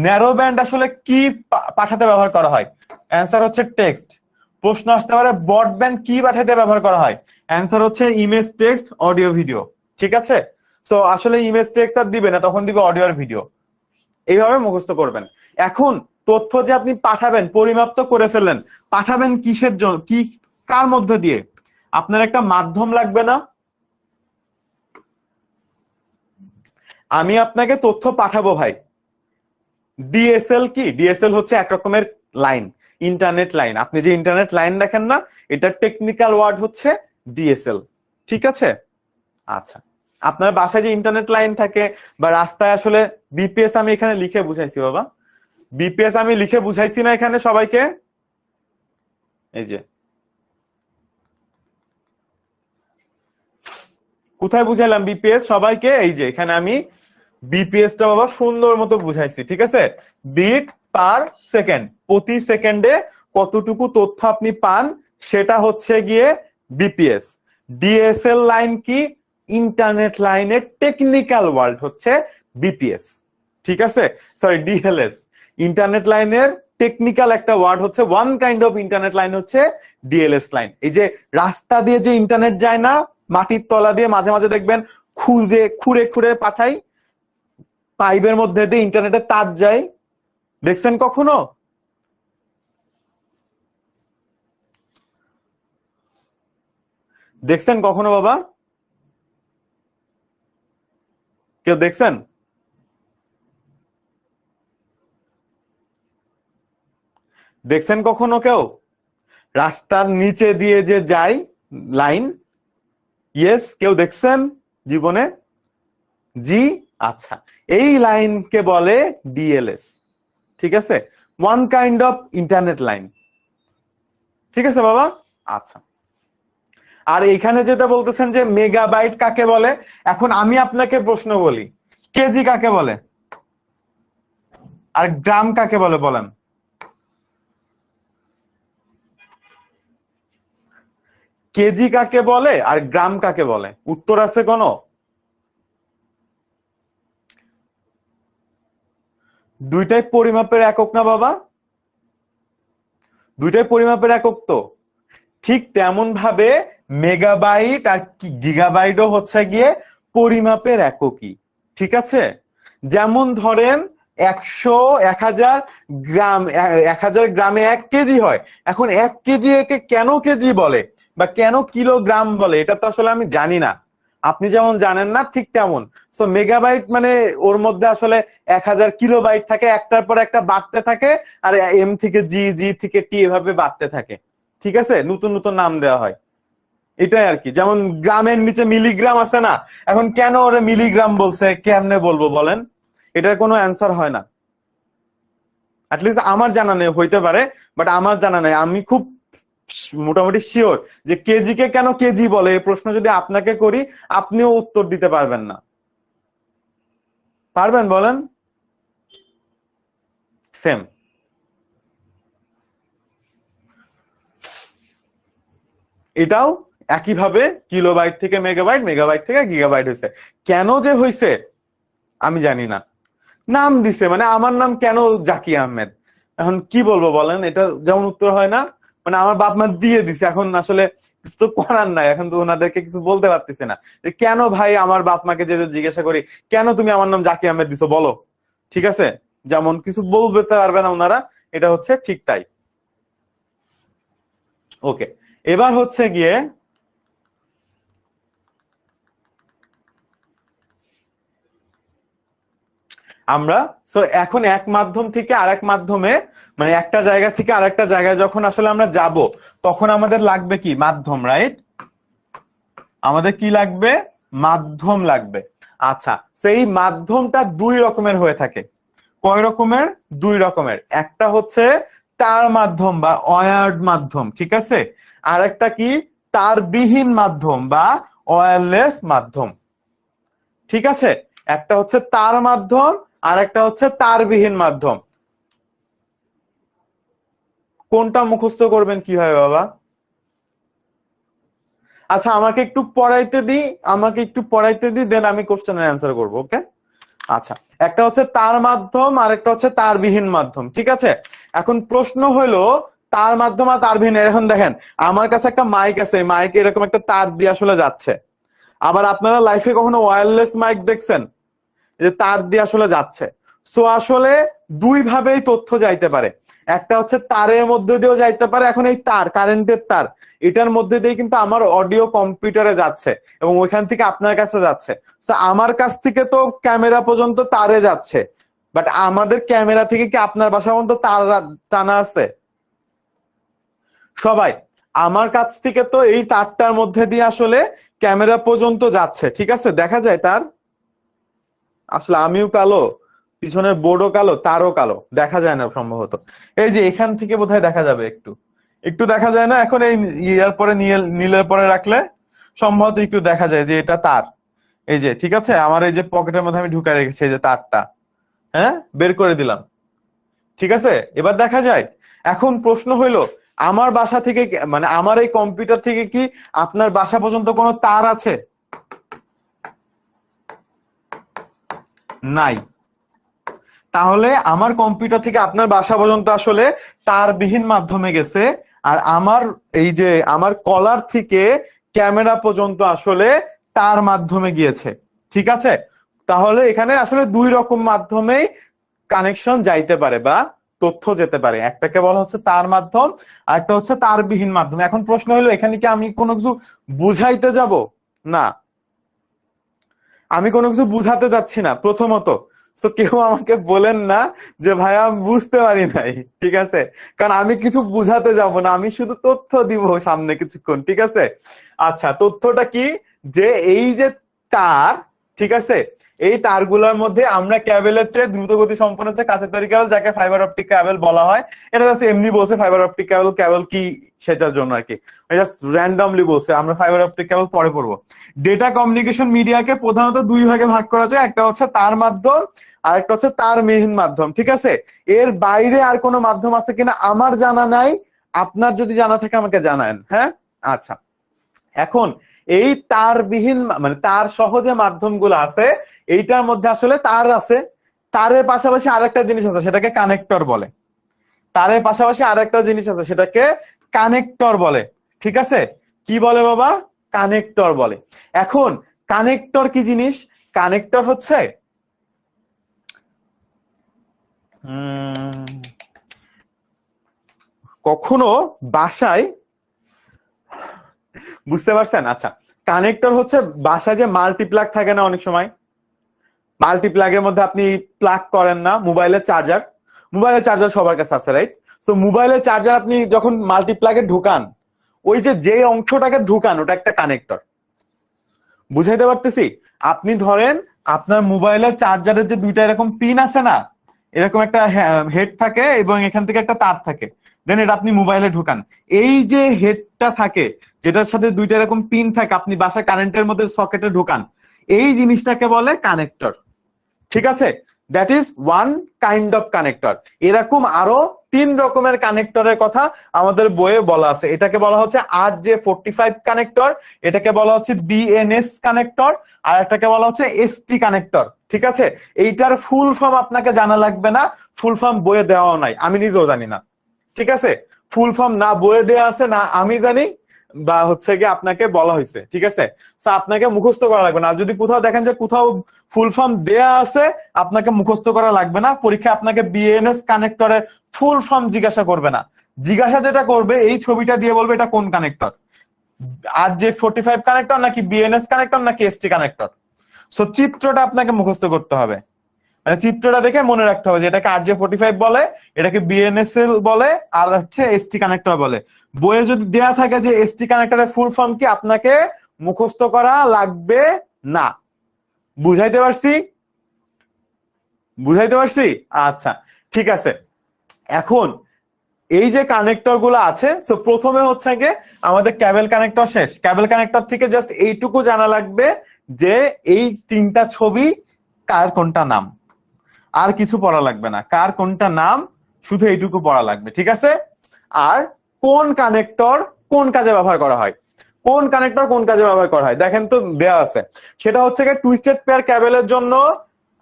ন্যারো ব্যান্ড আসলে কি পাঠাতে ব্যবহার করা হয়, অ্যান্সার হচ্ছে টেক্সট। প্রশ্ন আসতে পারে ব্রডব্যান্ড কি পাঠাতে ব্যবহার করা হয়, অ্যান্সার হচ্ছে ইমেজ, টেক্সট, অডিও, ভিডিও। ঠিক আছে, সো আসলে ইমেজ টেক্সট আর দিবে না, তখন দিবে অডিও আর ভিডিও। এইভাবে মুখস্থ করবেন। এখন তথ্য যে আপনি পাঠাবেন, পরিমাপ তো করে ফেললেন, পাঠাবেন কিসের জন্য, কি কার মধ্য দিয়ে? আপনার একটা মাধ্যম লাগবে না? আমি আপনাকে তথ্য পাঠাবো ভাই, ডিএসএল কি? ডিএসএল হচ্ছে এক রকমের লাইন, ইন্টারনেট লাইন। আপনি যে ইন্টারনেট লাইন দেখেন না, এটা টেকনিক্যাল ওয়ার্ড হচ্ছে ডিএসএল। ঠিক আছে, আচ্ছা, আপনার বাসায় যে ইন্টারনেট লাইন থাকে বা রাস্তায়, আসলে বিপিএস আমি এখানে লিখে বুঝাইছি বাবা, বিপিএস আমি লিখে বুঝাইছি না এখানে সবাইকে? এই যে কোথায় বুঝাইলাম বিপিএস সবাইকে? এই যে এখানে আমি বিপিএসটা বাবা সুন্দর মতো বুঝাইছি। ঠিক আছে, বিট পার সেকেন্ড, প্রতি সেকেন্ডে কতটুকু তথ্য আপনি পান সেটা হচ্ছে গিয়ে বিপিএস। ডিএসএল লাইন কি? ইন্টারনেট লাইনের টেকনিক্যাল ওয়ার্ড হচ্ছে বিপিএস। ঠিক আছে, সরি ডিএলএস, ইন্টারনেট লাইনের টেকনিক্যাল একটা ওয়ার্ড হচ্ছে, one kind of internet line হচ্ছে ডিএলএস লাইন। এই যে রাস্তা দিয়ে যে ইন্টারনেট যায় না, মাটির তলা দিয়ে মাঝে মাঝে দেখবেন খুঁজে খুঁড়ে খুঁড়ে পাঠাই, পাইপের মধ্যে দিয়ে ইন্টারনেটের তার যায়, দেখছেন কখনো? দেখছেন কখনো বাবা? কেউ দেখছেন? দেখছেন কখনো কেউ রাস্তার নিচে দিয়ে যে যায় লাইন? ইয়েস, কেউ দেখছেন জীবনে? জি, আচ্ছা, এই লাইনকে বলে ডিএলএস। ঠিক আছে, one kind of internet line. ঠিক আছে বাবা, আচ্ছা। আর এখানে যেটা বলতেছেন যে মেগাবাইট কাকে বলে, এখন আমি আপনাকে প্রশ্ন বলি, কেজি কাকে বলে আর গ্রাম কাকে বলে বলেন? কেজি কাকে বলে আর গ্রাম কাকে বলে? উত্তর আছে কোনো? দুইটাই পরিমাপের একক না বাবা? দুইটাই পরিমাপের একক তো। ঠিক তেমন ভাবে মেগাবাইট আর গিগাবাইটও হচ্ছে গিয়ে পরিমাপের এককই। ঠিক আছে, যেমন ধরেন 100, 1000 গ্রাম, 1000 গ্রামে 1 কেজি হয়। এখন 1 কেজি একে কেন কেজি বলে বা কেন কিলোগ্রাম বলে, এটা তো আসলে আমি জানি না। আপনি যেমন জানেন না, ঠিক তেমন। সো মেগাবাইট মানে ওর মধ্যে আসলে 1000 কিলোবাইট থাকে, একটার পর একটা বাড়তে থাকে, আর এম থেকে জি, জি থেকে টি, এভাবে বাড়তে থাকে। ঠিক আছে, নতুন নতুন নাম দেওয়া হয়, এটাই আর কি। যেমন গ্রামের নিচে মিলিগ্রাম আছে না, এখন কেন ওরা মিলিগ্রাম বলছে, কেমনে বলবো বলেন? এটার কোনো অ্যান্সার হয় না, অ্যাটলিস্ট আমার জানা নেই, হইতে পারে, বাট আমার জানা নেই। আমি খুব মোটামুটি শিওর যে কেজি কে কেন কেজি বলে, এই প্রশ্ন যদি আপনাকে করি, আপনিও উত্তর দিতে পারবেন না। পারবেন বলেন? সেম। এটাও একইভাবে কিলোবাইট থেকে মেগাবাইট, মেগাবাইট থেকে গিগাবাইট হয়েছে। কেন যে হয়েছে আমি জানি না, নাম দিছে, মানে আমার নাম কেন জাকি আহমেদ, এখন কি বলবো বলেন? এটা যেমন উত্তর হয় না, মানে আমার বাপ মা দিয়ে দিছে, এখন আসলে কিছু তো করার নাই, এখন তো ওনাদেরকে কিছু বলতে পারতেছে না যে কেন ভাই, আমার বাপ মাকে যে জিজ্ঞাসা করি কেন তুমি আমার নাম জাকি আহমেদ দিছো বলো। ঠিক আছে, যেমন কিছু বলতে পারবে না ওনারা, এটা হচ্ছে ঠিক তাই। ওকে, এবার হচ্ছে গিয়ে আমরা, সো এখন এক মাধ্যম থেকে আরেক মাধ্যমে, মানে একটা জায়গা থেকে আরেকটা জায়গায় যখন আসলে আমরা যাব, তখন আমাদের লাগবে কি? মাধ্যম, রাইট? আমাদের কি লাগবে? মাধ্যম লাগবে। আচ্ছা, সেই মাধ্যমটা দুই রকমের হয়ে থাকে। কয় রকমের? দুই রকমের। একটা হচ্ছে তার মাধ্যম বা ওয়্যার্ড মাধ্যম, ঠিক আছে, আর একটা কি? তারবিহীন মাধ্যম বা ওয়্যারলেস মাধ্যম। ঠিক আছে, একটা হচ্ছে তার মাধ্যম আর একটা হচ্ছে তারবিহীন মাধ্যম। কোনটা মুখস্থ করবেন কিভাবে বাবা? আচ্ছা আমাকে একটু পড়াইতে দিই দেন আমি কোশ্চেনের অ্যান্সার করবো, ওকে? আচ্ছা, একটা হচ্ছে তার মাধ্যম আর একটা হচ্ছে তারবিহীন মাধ্যম, ঠিক আছে? এখন প্রশ্ন হলো তার মাধ্যম আর তারবিহীন। এখন দেখেন আমার কাছে একটা মাইক আছে, এই মাইকে এরকম একটা তার দিয়ে আসলে যাচ্ছে। আবার আপনারা লাইফে কখনো ওয়্যারলেস মাইক দেখছেন, যে তার দিয়ে আসলে যাচ্ছে। সো আসলে দুই ভাবেই তথ্য যাইতে পারে, একটা হচ্ছে তারের মধ্যে দিয়েও যাইতে পারে। এখন এই তার কারেন্টের তার, এটার মধ্যে দিয়ে কিন্তু আমার অডিও কম্পিউটারে যাচ্ছে এবং ওইখান থেকে আপনার কাছে যাচ্ছে। তো আমার কাছ থেকে তো ক্যামেরা পর্যন্ত তারে যাচ্ছে, বাট আমাদের ক্যামেরা থেকে কি আপনার বাসা পর্যন্ত তার টানা আছে? সবাই আমার কাছ থেকে তো এই তারটার মধ্যে দিয়ে আসলে ক্যামেরা পর্যন্ত যাচ্ছে, ঠিক আছে? দেখা যায় তার, আসলে আমিও কালো, পিছনের বোর্ডও কালো, তারও কালো, দেখা যায় না সম্ভবত। এই যে এখান থেকে বোধহয় দেখা যাবে, একটু একটু দেখা যায় না? এখন এই ইয়ার পরে নীলের পরে রাখলে সম্ভবত একটু দেখা যায় যে এটা তার। এই যে ঠিক আছে, আমার এই যে পকেটের মধ্যে আমি ঢুকাই রেখেছি এই যে তারটা, হ্যাঁ বের করে দিলাম, ঠিক আছে? এবার দেখা যায়। এখন প্রশ্ন হইলো আমার বাসা থেকে মানে আমার এই কম্পিউটার থেকে কি আপনার বাসা পর্যন্ত কোনো তার আছে? নাই। তাহলে আমার কম্পিউটার থেকে আপনার বাসা পর্যন্ত আসলে তারবিহীন মাধ্যমে গেছে, আর আমার এই যে আমার কলার থেকে ক্যামেরা পর্যন্ত আসলে তার মাধ্যমে গিয়েছে, ঠিক আছে? তাহলে এখানে আসলে দুই রকম মাধ্যমেই কানেকশন যাইতে পারে বা তথ্য যেতে পারে, একটাকে বলা হচ্ছে তার মাধ্যম আর একটা হচ্ছে তারবিহীন মাধ্যম। এখন প্রশ্ন হলো এখানে কি আমি কোনো কিছু বুঝাইতে যাব? না, আমি কোনো কিছু বুঝাতে যাচ্ছি না প্রথমত। তো কেউ আমাকে বলেন না যে ভাইয়া আমি বুঝতে পারি নাই, ঠিক আছে? কারণ আমি কিছু বুঝাতে যাব না, আমি শুধু তথ্য দিব সামনে কিছুক্ষণ, ঠিক আছে? আচ্ছা, তথ্যটা কি? যে এই যে তার, ঠিক আছে, এই তারগুলোর মধ্যে আমরা ক্যাবেলের চেয়ে দ্রুত গতি সম্পন্ন হচ্ছে কাঁচের তৈরি কেবল, যাকে ফাইবার অপটিক কেবল বলা হয়। এটা জাস্ট এমনি বলছে ফাইবার অপটিক কেবল, কেবল কি সেটার জন্য আর কি, জাস্ট র্যান্ডমলি বলছে। আমরা ফাইবার অপটিক কেবল পরে পড়বো। ডেটা কমিউনিকেশন মিডিয়াকে প্রধানত দুই ভাগে ভাগ করা যায়, একটা হচ্ছে তার মাধ্যম আর একটা হচ্ছে তারবিহীন মাধ্যম, ঠিক আছে? এর বাইরে আর কোনো মাধ্যম আছে কিনা আমার জানা নাই, আপনার যদি জানা থাকে আমাকে জানান, হ্যাঁ? আচ্ছা, এখন এই তারবিহীন মানে তার সহ যে মাধ্যমগুলো আছে, এইটার মধ্যে আসলে তার আছে, তারের পাশাপাশি আরেকটা জিনিস আছে সেটাকে কানেক্টর বলে। তারের পাশাপাশি আরেকটা জিনিস আছে সেটাকে কানেক্টর বলে, ঠিক আছে? কি বলে বাবা? কানেক্টর বলে। এখন কানেক্টর কি জিনিস? কানেক্টর হচ্ছে কখনো বাসায়, বুঝতে পারছেন? আচ্ছা, কানেক্টর হচ্ছে বাসায় যে মাল্টিপ্লাগ থাকে না অনেক সময়, মাল্টিপ্লাগের মধ্যে আপনি প্লাগ করেন না মোবাইলের চার্জার, মোবাইলের চার্জার সবার কাছে আছে, রাইট? তো মোবাইলের চার্জার আপনি যখন মাল্টিপ্লাগে ঢুকান, ওই যে অংশটাকে ঢুকান ওটা একটা কানেক্টর। বুঝাইতে পারতেছি? আপনি ধরেন আপনার মোবাইলের চার্জারের যে দুইটা এরকম পিন আছে না, এরকম একটা হেড থাকে এবং এখান থেকে একটা তার থাকে, দেন এটা আপনি মোবাইলে ঢুকান। এই যে হেডটা থাকে যেটার সাথে দুইটা এরকম পিন থাকে, আপনি বাসায় কারেন্টের মধ্যে সকেটে ঢুকান, এই জিনিসটাকে বলে কানেক্টর, ঠিক আছে? That is one kind of connector. এরকম আরো তিন রকমের কানেক্টরের কথা আমাদের বইয়ে বলা আছে। এটাকে বলা হচ্ছে RJ45 কানেক্টর, এটাকে বলা হচ্ছে BNS কানেক্টর, আর একটাকে বলা হচ্ছে ST কানেক্টর, ঠিক আছে? এইটার ফুল ফর্ম আপনাকে জানা লাগবে না, ফুল ফর্ম বইয়ে দেওয়া নাই, আমি নিজেও জানি না, ঠিক আছে? ফুল ফর্ম না বইয়ে দেওয়া আছে না আমি জানি, বা হচ্ছে গিয়ে আপনাকে বলা হয়েছে, ঠিক আছে? তো আপনাকে মুখস্থ করা লাগবে না। আর যদি কোথাও দেখেন যে কোথাও ফুল ফর্ম দেয়া আছে, আপনাকে মুখস্থ করা লাগবে না। পরীক্ষায় আপনাকে BNS কানেক্টরের ফুল ফর্ম জিজ্ঞাসা করবে না, জিজ্ঞাসা যেটা করবে এই ছবিটা দিয়ে বলবে এটা কোন কানেক্টর, RJ45 কানেক্টর নাকি BNS কানেক্টর নাকি ST কানেক্টর। সো চিত্রটা আপনাকে মুখস্থ করতে হবে, মানে চিত্রটা দেখে মনে রাখতে হবে যে এটাকে RJ45 বলে, এটাকে BNSL বলে, আর হচ্ছে ST কানেক্টর বলে। বইয়ে যদি দেয়া থাকে যে ST কানেক্টরের ফুল ফর্ম কি, আপনাকে মুখস্থ করা লাগবে না। বুঝাইতে পারছি? বুঝাইতে পারছি? আচ্ছা, ঠিক আছে। এখন এই যে কানেক্টর গুলো আছে, তো প্রথমে হচ্ছে গিয়ে আমাদের ক্যাবেল কানেক্টর শেষ। ক্যাবেল কানেক্টর থেকে জাস্ট এইটুকু জানা লাগবে যে এই তিনটা ছবি কার কোনটা নাম, আর কিছু পড়া লাগবে না, কার কোনটা নাম শুধু এইটুকু পড়া লাগবে, ঠিক আছে? আর কোন কানেক্টর কোন কাজে ব্যবহার করা হয়, কোন কানেক্টর কোন কাজে ব্যবহার করা হয় দেখেন তো দেয়া আছে। সেটা হচ্ছে টুইস্টেড পেয়ার ক্যাবেলের জন্য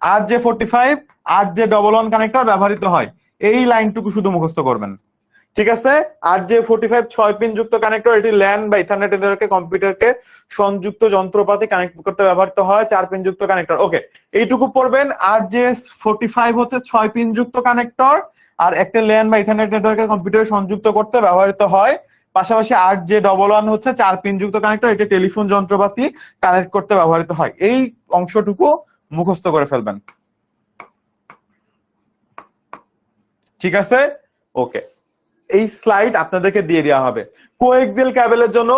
RJ45 RJ11 কানেক্টর ব্যবহৃত হয়, এই লাইনটুকু শুধু মুখস্থ করবেন। ঠিক আছে, RJ45 6 পিন যুক্ত কানেক্টর, এটি ল্যান বা ইথারনেট নেটওয়ার্কে কম্পিউটারকে সংযুক্ত যন্ত্রপাতি কানেক্ট করতে ব্যবহৃত হয় 4 পিন যুক্ত কানেক্টর। ওকে, এইটুকু পড়বেন। RJ45 হচ্ছে 6 পিন যুক্ত কানেক্টর আর একটা ল্যান বা ইথারনেট নেটওয়ার্কে কম্পিউটার সংযুক্ত করতে ব্যবহৃত হয়। পাশাপাশি RJ11 হচ্ছে 4 পিন যুক্ত কানেক্টর, এটি টেলিফোন যন্ত্রপাতি কানেক্ট করতে ব্যবহৃত হয়। এই অংশটুকু মুখস্থ করে ফেলবেন। ঠিক আছে, ওকে। এই স্লাইড আপনাদেরকে দিয়ে দেওয়া হবে। কোএক্সিয়াল ক্যাবেলের জন্য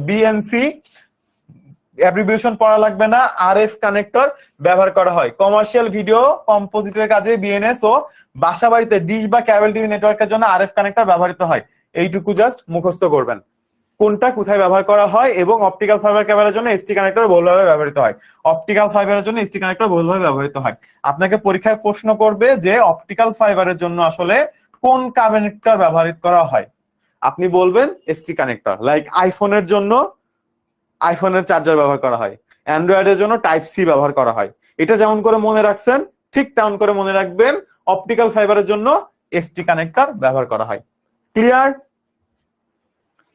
বিএনসি অ্যাব্রিভিয়েশন পড়া লাগবে না, আরএফ কানেক্টর ব্যবহার করা হয়। কমার্শিয়াল ভিডিও কম্পোজিটের কাজে বিএনএস ও বাসাবাড়িতে ডিশ বা ক্যাবেল টিভি নেটওয়ার্কের জন্য আরএফ কানেক্টর ব্যবহৃত হয়। এইটুকু জাস্ট মুখস্থ করবেন, কোনটা কোথায় ব্যবহার করা হয়। এবং অপটিক্যাল ফাইবার ক্যাবেলের জন্য এসটি কানেক্টর বহুলভাবে ব্যবহৃত হয়। অপটিক্যাল ফাইবারের জন্য এসটি কানেক্টর বহুলভাবে ব্যবহৃত হয়। আপনাকে পরীক্ষায় প্রশ্ন করবে যে অপটিক্যাল ফাইবারের জন্য আসলে কোন কানেক্টর ব্যবহৃত করা হয়, আপনি বলবেন এসটি কানেক্টর। লাইক আইফোনের জন্য আইফোনের চার্জার ব্যবহার করা হয়, অ্যান্ড্রয়েডের জন্য টাইপ সি ব্যবহার করা হয়। এটা যেমন করে মনে রাখছেন ঠিক তেমন করে মনে রাখবেন অপটিক্যাল ফাইবারের জন্য এসটি কানেক্টর ব্যবহার করা হয়। ক্লিয়ার?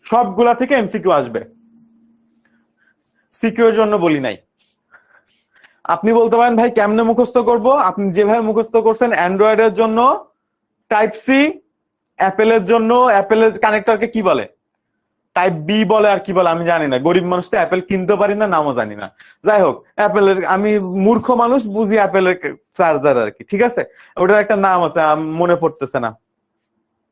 সবগুলা থেকে এমসিকিউ আসবে, সিকিউ এর জন্য বলি নাই। আপনি বলতে পারেন ভাই কেমনে মুখস্থ করব? আপনি যেভাবে মুখস্থ করছেন, অ্যান্ড্রয়েডের জন্য টাইপ সি, অ্যাপেলের জন্য অ্যাপেলের কানেক্টরকে কি বলে? টাইপ বি বলে, আর কি বলে আমি জানি না, গরিব মানুষ তো অ্যাপেল কিনতে পারি না, নামও জানি না। যাই হোক, অ্যাপেলের, আমি মূর্খ মানুষ, বুঝি অ্যাপেলের চার্জার আর কি। ঠিক আছে, ওটার একটা নাম আছে, মনে পড়তেছে না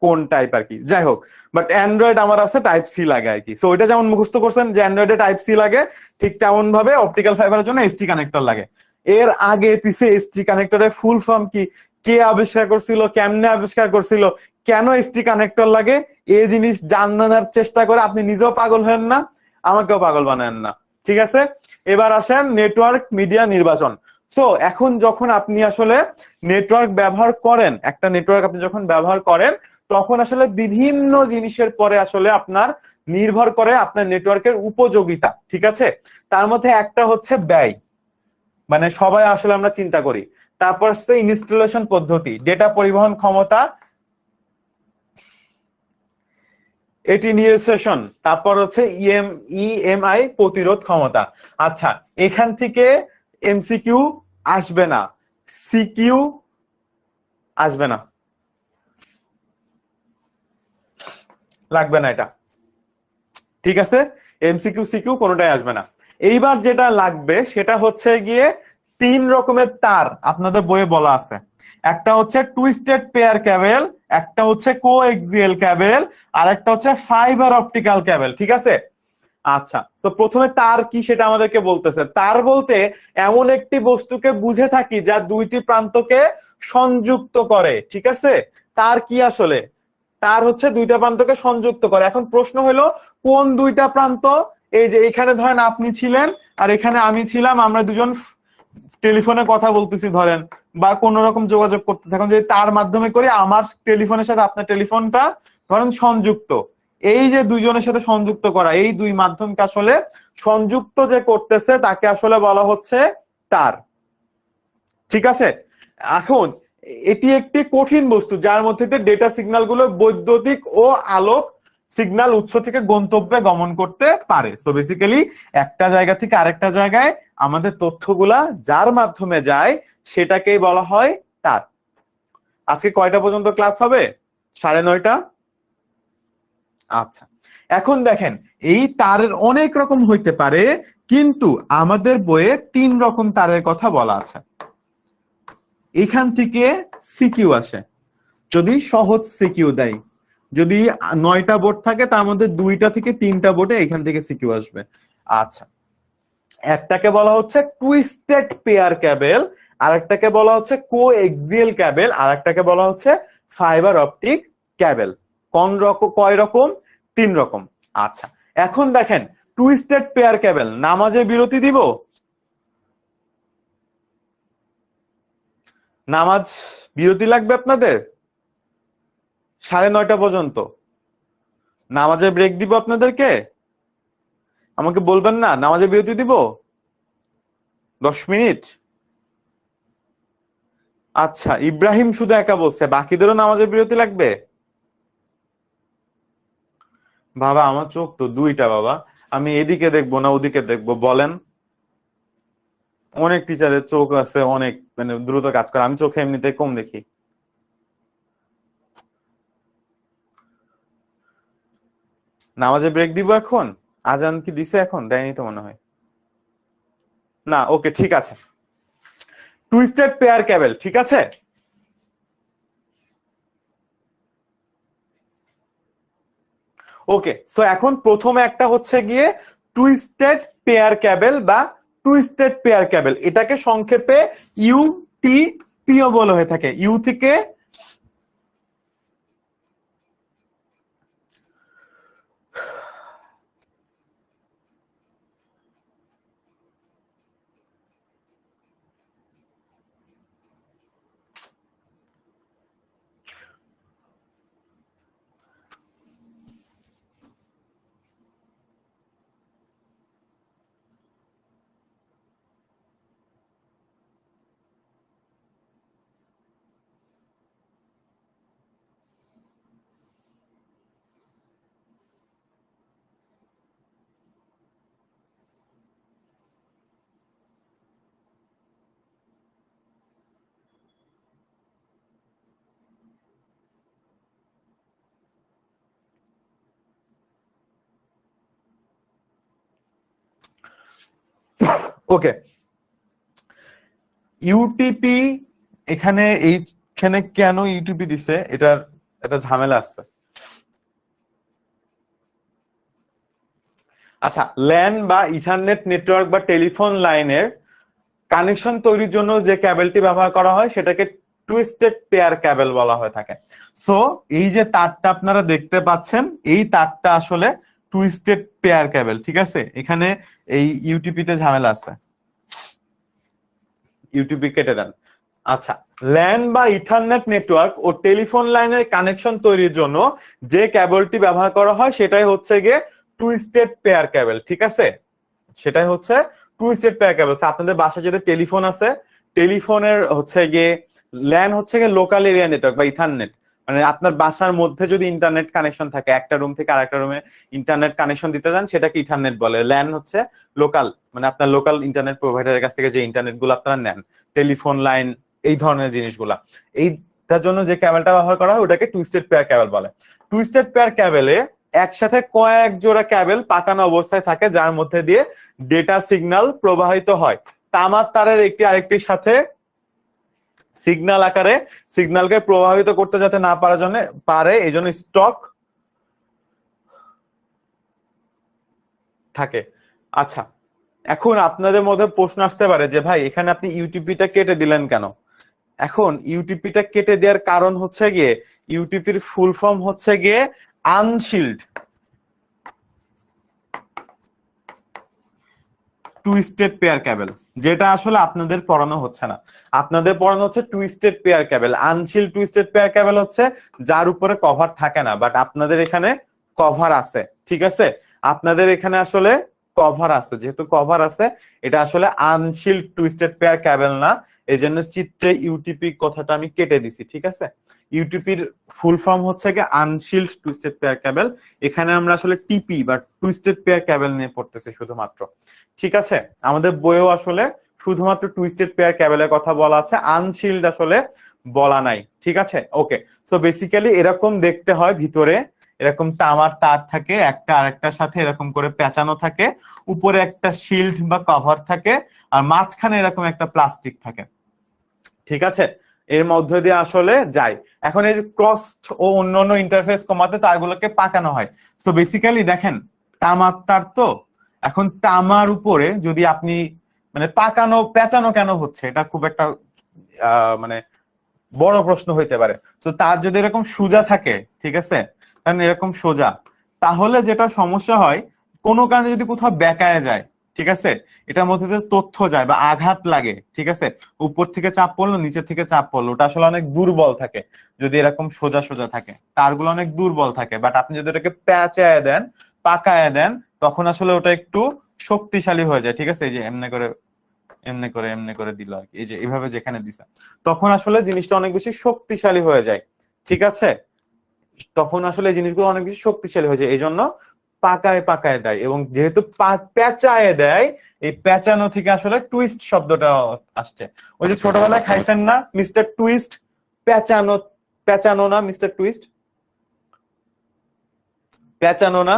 কোন টাইপ আর কি। যাই হোক, বাট অ্যান্ড্রয়েড আমার আছে টাইপ সি লাগে আর কি। সো ওইটা যেমন মুখস্থ করছেন যে অ্যান্ড্রয়েডে টাইপ সি লাগে, ঠিক তেমন ভাবে অপটিক্যাল ফাইবারের জন্য এসটি কানেক্টর লাগে। এর আগে পিছে এসটি কানেক্টরের ফুল ফর্ম কি, কে আবিষ্কার করছিল, কেমনে আবিষ্কার করছিল, কেন এসটি কানেক্টর লাগে, এই জিনিস জানার চেষ্টা করে আপনি নিজেও পাগল হন না, আমাকেও পাগল বানান না। ঠিক আছে, এবার আসেন নেটওয়ার্ক মিডিয়া নির্বাচন। সো এখন যখন আপনি আসলে নেটওয়ার্ক ব্যবহার করেন, একটা নেটওয়ার্ক আপনি যখন ব্যবহার করেন, তখন আসলে বিভিন্ন জিনিসের পরে আসলে আপনার নির্ভর করে আপনার নেটওয়ার্কের উপযোগিতা। ঠিক আছে, তার মধ্যে একটা হচ্ছে ব্যয়, মানে সবাই আসলে আমরা চিন্তা করি। তারপর হচ্ছে ইনস্টলেশন পদ্ধতি, ডেটা পরিবহন ক্ষমতা, এটিনিউয়েশন, তারপর হচ্ছে ইএমআই প্রতিরোধ ক্ষমতা। আচ্ছা, এখান থেকে এমসিকিউ আসবে না, সিকিউ আসবে না, লাগবে না এটা। ঠিক আছে, এমসিকিউ সিকিউ কোনোটাই আসবে না। এইবার যেটা লাগবে সেটা হচ্ছে গিয়ে 3 রকমের তার আপনাদের বইয়ে বলা আছে। একটা হচ্ছে টুইস্টেড পেয়ার ক্যাবেল, একটা হচ্ছে কোএক্সিয়াল ক্যাবেল, আর একটা হচ্ছে ফাইবার অপটিক্যাল ক্যাবেল। ঠিক আছে, আচ্ছা, তো প্রথমে তার কি সেটা আমাদেরকে বলতেছে। তার বলতে এমন একটি বস্তুকে বুঝে থাকি যা দুইটি প্রান্তকে সংযুক্ত করে। ঠিক আছে, তার কি আসলে? তার হচ্ছে দুইটা প্রান্তকে সংযুক্ত করে। এখন প্রশ্ন হলো কোন দুইটা প্রান্ত? এই যে এখানে ধরেন আপনি ছিলেন আর এখানে আমি ছিলাম, আমরা দুজন টেলিফোনে কথা বলতেছি ধরেন, বা কোন রকম যোগাযোগ করতেছি। এখন যদি তার মাধ্যমে করি, আমার টেলিফোনের সাথে আপনার টেলিফোনটা ধরেন সংযুক্ত, এই যে দুইজনের সাথে সংযুক্ত করা, এই দুই মাধ্যমকে আসলে সংযুক্ত যে করতেছে তাকে আসলে বলা হচ্ছে তার। ঠিক আছে, এখন এটি একটি কঠিন বস্তু যার মধ্যে ডেটা সিগন্যাল গুলো বৈদ্যুতিক ও আলোক সিগন্যাল উৎস থেকে গন্তব্যে গমন করতে পারে। সো বেসিক্যালি একটা জায়গা থেকে আরেকটা জায়গায় আমাদের তথ্যগুলা যার মাধ্যমে যায় সেটাকেই বলা হয় তার। আজকে কয়টা পর্যন্ত ক্লাস হবে? 9:30। আচ্ছা, এখন দেখেন এই তারের অনেক রকম হইতে পারে, কিন্তু আমাদের বইয়ে 3 রকম তারের কথা বলা আছে। এখান থেকে সিকিউ আসে, যদি সহজ সিকিউ দেয়। যদি 9টা বোর্ড থাকে তার মধ্যে 2টা থেকে 3টা বোর্ডে এখান থেকে সিকিউ আসবে। আচ্ছা, একটাকে বলা হচ্ছে টুইস্টেড পেয়ার ক্যাবেল, আরেকটাকে বলা হচ্ছে কোএক্সিয়াল ক্যাবেল, আরেকটাকে বলা হচ্ছে ফাইবার অপটিক ক্যাবেল। কয় রকম? 3 রকম। আচ্ছা, এখন দেখেন টুইস্টেড পেয়ার ক্যাবেল, নামাজে বিরতি দিব? নামাজ বিরতি লাগবে আপনাদের? 9:30 পর্যন্ত নামাজের ব্রেক দিব আপনাদেরকে? আমাকে বলবেন না নামাজের বিরতি দিব 10 মিনিট? আচ্ছা, ইব্রাহিম শুধু একা বলছে, বাকিদেরও নামাজের বিরতি লাগবে? বাবা আমার চোখ তো দুইটা বাবা, আমি এদিকে দেখবো না ওদিকে দেখবো বলেন? অনেক টিচারের চোখ আছে, অনেক মানে দ্রুত কাজ করে, আমি চোখে এমনিতে কম দেখি। নামাজে ব্রেক দিব এখন? আজান কি দিছে? এখন দেয়নি তো মনে হয়। না, ওকে ঠিক আছে। টুইস্টেড পেয়ার ক্যাবেল, ঠিক আছে। ওকে, সো এখন প্রথমে একটা হচ্ছে গিয়ে টুইস্টেড পেয়ার ক্যাবেল বা টুইস্টেড পেয়ার ক্যাবেল, এটাকে সংক্ষেপে ইউটিপিও বলা হয়ে থাকে। ইউ থেকে ওকে, ইউটিপি এখানে এইখানে কেন ইউটিপি দিছে এটার একটা ঝামেলা আছে। আচ্ছা, ল্যান বা ইথারনেট নেটওয়ার্ক বা টেলিফোন লাইনের কানেকশন তৈরির জন্য যে ক্যাবেলটি ব্যবহার করা হয় সেটাকে টুইস্টেড পেয়ার ক্যাবেল বলা হয়ে থাকে। সো এই যে তারটা আপনারা দেখতে পাচ্ছেন, এই তারটা আসলে টুইস্টেড পেয়ার ক্যাবেল, ঠিক আছে। এখানে এই ইউটিপিতে ঝামেলা আছে, ইউটিপি কেটে দেন। আচ্ছা, ল্যান বা ইথারনেট নেটওয়ার্ক ও টেলিফোন লাইনের কানেকশন তৈরির জন্য যে কেবলটি ব্যবহার করা হয় সেটাই হচ্ছে গিয়ে টুইস্টেড পেয়ার কেবল, ঠিক আছে। সেটাই হচ্ছে টুইস্টেড পেয়ার কেবল। আপনাদের বাসায় যদি টেলিফোন আছে, টেলিফোনের হচ্ছে গিয়ে ল্যান হচ্ছে গিয়ে লোকাল এরিয়া নেটওয়ার্ক বা ইথারনেট, মানে আপনার বাসার মধ্যে যদি ইন্টারনেট কানেকশন থাকে, একটা রুম থেকে আরেকটা রুমে ইন্টারনেট কানেকশন দিতে যান, সেটাকে ইথারনেট বলে। ল্যান হচ্ছে লোকাল, মানে আপনার লোকাল ইন্টারনেট প্রোভাইডারের কাছ থেকে যে ইন্টারনেট গুলো আপনারা নেন, টেলিফোন লাইন, এই ধরনের জিনিসগুলা, এইটার জন্য যে ক্যাবেলটা ব্যবহার করা হয় ওটাকে টুইস্টেড পেয়ার ক্যাবেল বলে। টুইস্টেড পেয়ার ক্যাবেলে একসাথে কয়েক জোড়া ক্যাবেল পাকানো অবস্থায় থাকে যার মধ্যে দিয়ে ডেটা সিগন্যাল প্রবাহিত হয়। তামার তারের একটি আরেকটির সাথে সিগন্যাল আকারে সিগন্যালকে প্রভাবিত করতে যাতে না পারার জন্য পারে, এই জন্য স্টক থাকে। আচ্ছা, এখন আপনাদের মধ্যে প্রশ্ন আসতে পারে যে ভাই এখানে আপনি ইউটিপিটা কেটে দিলেন কেন? এখন ইউটিপিটা কেটে দেওয়ার কারণ হচ্ছে গিয়ে ইউটিপির ফুল ফর্ম হচ্ছে গিয়ে আনশিল্ড টুইস্টেড পেয়ার ক্যাবেল, যেটা আসলে আপনাদের পড়ানো হচ্ছে না। আপনাদের পড়ানো হচ্ছে twisted pair cable. Unshielded twisted pair cable হচ্ছে যার উপরে কভার থাকে না, বাট আপনাদের এখানে কভার আছে, ঠিক আছে। আপনাদের এখানে আসলে কভার আছে, যেহেতু কভার আছে এটা আসলে আনশিল্ড টুইস্টেড পেয়ার ক্যাবেল না, এই জন্য চিত্রে ইউটিপি কথাটা আমি কেটে দিছি, ঠিক আছে। ইউটিপির ফুল ফর্ম হচ্ছে কি আনশিল্ড টুইস্টেড পেয়ার ক্যাবেল। এখানে আমরা আসলে টিপি বা টুইস্টেড পেয়ার ক্যাবেল নিয়ে পড়তেছি শুধুমাত্র, ঠিক আছে। আমাদের বইয়েও আসলে শুধুমাত্র টুইস্টেড পেয়ার ক্যাবেলের কথা বলা আছে, আনশিল্ড আসলে বলা নাই, ঠিক আছে। ওকে, সো বেসিক্যালি এরকম দেখতে হয়, ভিতরে এরকম তামার তার থাকে, একটা আরেকটার সাথে এরকম করে পেঁচানো থাকে, উপরে একটা শিল্ড বা কভার থাকে, আর মাঝখানে এরকম একটা প্লাস্টিক থাকে, ঠিক আছে। এর মধ্যে দিয়ে আসলে যায়। এখন এই যে ক্রস্ট ও অন্যান্য ইন্টারফেস কমাতে তারগুলোকে পাকানো হয়। সো বেসিক্যালি দেখেন তামার তার তো, এখন তামার উপরে যদি আপনি মানে পাকানো পেঁচানো কেন হচ্ছে, এটা খুব একটা মানে বড় প্রশ্ন হইতে পারে। তো তার যদি এরকম সোজা থাকে, ঠিক আছে, কারণ এরকম সোজা, তাহলে যেটা সমস্যা হয় কোনো কারণে যদি কোথাও বেঁকায় যায়, ঠিক আছে, এটার মধ্যে যে তথ্য যায় বা আঘাত লাগে, ঠিক আছে, উপর থেকে চাপ পড়লো নিচের থেকে চাপ পড়লো, ওটা আসলে অনেক দুর্বল থাকে। যদি এরকম সোজা সোজা থাকে তারগুলো অনেক দুর্বল থাকে, বাট আপনি যদি ওটাকে প্যাঁচায় দেন, পাকায় দেন, তখন আসলে ওটা একটু শক্তিশালী হয়ে যায়। ঠিক আছে, এই যে এমনি করে এমনি করে দিল আর কি, এই যে এইভাবে যেখানে দিছে, তখন আসলে জিনিসটা অনেক বেশি শক্তিশালী হয়ে যায়। ঠিক আছে, তখন আসলে এই জিনিসগুলো অনেক বেশি শক্তিশালী হয়ে যায়, এই জন্য পাকায় পাকায় দেয়। এবং যেহেতু পেঁচায় দেয়, এই পেঁচানো থেকে আসলে টুইস্ট শব্দটা আসছে। ওই যে ছোটবেলায় খাইছেন না মিস্টার টুইস্ট, পেঁচানো, পেঁচানো না মিস্টার টুইস্ট, পেঁচানো না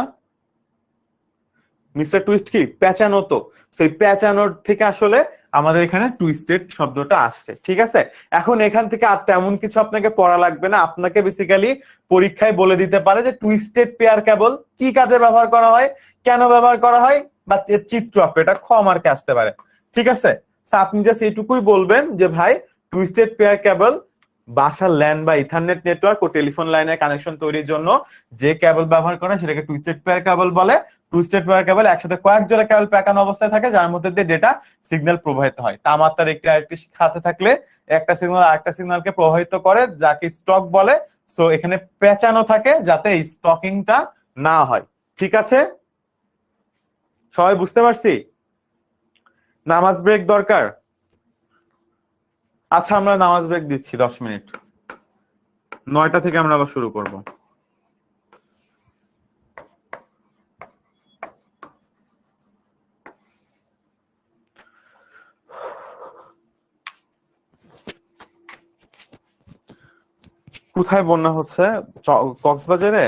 মিস্টার টুইস্ট, কি পেঁচানো তো, সেই পেঁচানোর থেকে আসলে আমাদের এখানে টুইস্টেড শব্দটা আসছে। ঠিক আছে, এখন এখান থেকে আর তেমন কিছু আপনাকে পড়া লাগবে না, আপনাকে বেসিক্যালি পরীক্ষায় বলে দিতে পারে যে টুইস্টেড পেয়ার কেবল কি কাজে ব্যবহার করা হয়, কেন ব্যবহার করা হয়, বা চিত্র আঁকো, এটা খ মার্কে আসতে পারে। ঠিক আছে, আপনি জাস্ট এইটুকুই বলবেন যে ভাই টুইস্টেড পেয়ার কেবল বাসার ল্যান বা ইথারনেট নেটওয়ার্ক ও টেলিফোন লাইনের কানেকশন তৈরির জন্য যে কেবল ব্যবহার করে সেটাকে টুইস্টেড পেয়ার কেবল বলে। টুইস্টেড পেয়ার কেবল একসাথে কয়েক জোড়া কেবল প্যাকানো অবস্থায় থাকে, যার মধ্যে দিয়ে ডেটা সিগন্যাল প্রবাহিত হয়। তামাত্রার একটি আরেকটি খাতে থাকলে একটা সিগন্যাল আরেকটা সিগন্যালকে প্রবাহিত করে, যাকে স্টক বলে। সো এখানে পেঁচানো থাকে যাতে এই স্টকিংটা না হয়। ঠিক আছে, সবাই বুঝতে পারছি? নামাজ ব্রেক দরকার? আচ্ছা, আমরা নামাজ ব্রেক দিচ্ছি 10 মিনিট, 9টা থেকে আমরা আবার শুরু করব। কোথায় বন্যা হচ্ছে? কক্সবাজারে?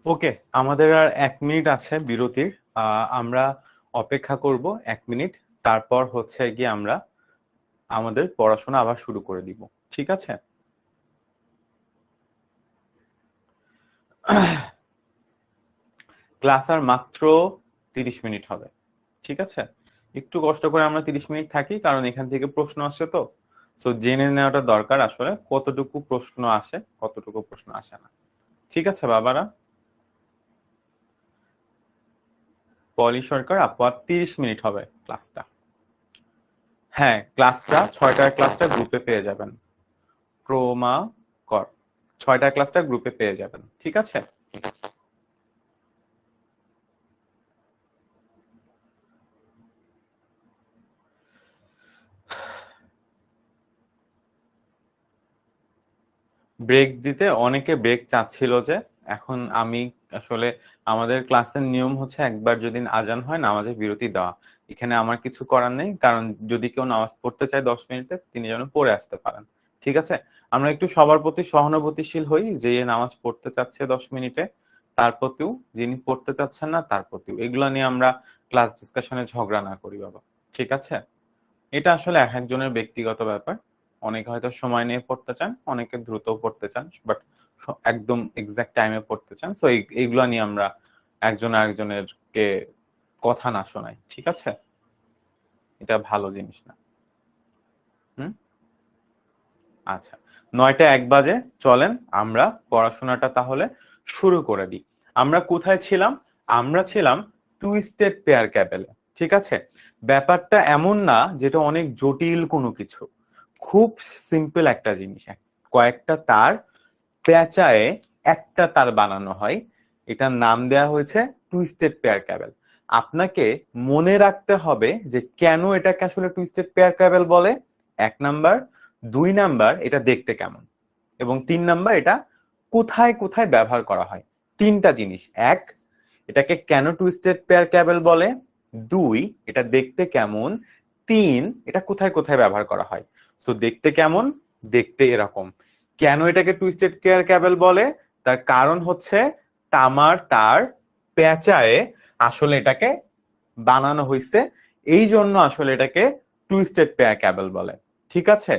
ওকে, আমাদের আর 1 মিনিট আছে বিরতির। আমরা অপেক্ষা করব 1 মিনিট, তারপর হচ্ছে গিয়ে আমরা আমাদের পড়াশোনা আবার শুরু করে দিব। ঠিক আছে? ক্লাস আর মাত্র 30 মিনিট হবে। ঠিক আছে, একটু কষ্ট করে আমরা 30 মিনিট থাকি, কারণ এখান থেকে প্রশ্ন আসে তো। তো জেনে নেওয়াটা দরকার আসলে কতটুকু প্রশ্ন আসে, কতটুকু প্রশ্ন আসে না। ঠিক আছে বাবারা? পলি সরকার আপু, আর 30 মিনিট হবে ক্লাসটা। হ্যাঁ, ক্লাসটা 6টার ক্লাসটা গ্রুপে পেয়ে যাবেন। ক্রোমা কর 6টার ক্লাসটা গ্রুপে পেয়ে যাবেন। ঠিক আছে? ব্রেক দিতে অনেকে ব্রেক চাচ্ছিল যে, এখন আমি আসলে আমাদের ক্লাসের নিয়ম হচ্ছে একবার যদি আজান হয় নামাজের বিরতি দেওয়া। এখানে আমার কিছু করার নেই, কারণ যদি কেউ নামাজ পড়তে চায় 10 মিনিটে, তিনি যেন পড়ে আসতে পারেন। ঠিক আছে, আমরা একটু সবার প্রতি সহানুভূতিশীল হই, যে নামাজ পড়তে চাচ্ছে 10 মিনিটে তার প্রতিও, যিনি পড়তে চাচ্ছেন না তার প্রতিও। এগুলো নিয়ে আমরা ক্লাস ডিসকাশনে ঝগড়া না করি বাবা। ঠিক আছে? এটা আসলে এক একজনের ব্যক্তিগত ব্যাপার। অনেকে হয়তো সময় নিয়ে পড়তে চান, অনেকে দ্রুত পড়তে চান, বাট একদম এক্সাক্ট টাইমে পড়তে চান। সো এইগুলা নিয়ে আমরা একজন আরেকজনের কে কথা না শোনাই। ঠিক আছে? এটা ভালো জিনিস না। হুম। আচ্ছা, 9টা 1 বাজে, চলেন আমরা পড়াশোনাটা তাহলে শুরু করে দিই। আমরা কোথায় ছিলাম? আমরা ছিলাম টুইস্টেড পেয়ার ক্যাবেলে। ঠিক আছে, ব্যাপারটা এমন না যেটা অনেক জটিল কোনো কিছু, খুব সিম্পল একটা জিনিস। কয়েকটা তার পেঁচায়ে একটা তার বানানো হয়, এটার নাম দেয়া হয়েছে টুইস্টেড পেয়ার ক্যাবেল। আপনাকে মনে রাখতে হবে যে কেন এটাকে আসলে টুইস্টেড পেয়ার ক্যাবেল বলে, 1 নাম্বার। 2 নাম্বার, এটা দেখতে কেমন, এবং 3 নাম্বার, এটা কোথায় কোথায় ব্যবহার করা হয়। 3টা জিনিস। 1, এটাকে কেন টুইস্টেড পেয়ার ক্যাবেল বলে। 2, এটা দেখতে কেমন। 3, এটা কোথায় কোথায় ব্যবহার করা হয়। তো দেখতে কেমন, দেখতে এরকম। কেন এটাকে টুইস্টেড পেয়ার ক্যাবেল বলে? তার কারণ হচ্ছে তামার তার পেঁচায়ে আসলে এটাকে বানানো হয়েছে, এই জন্য আসলে এটাকে টুইস্টেড পেয়ার ক্যাবেল বলে। ঠিক আছে?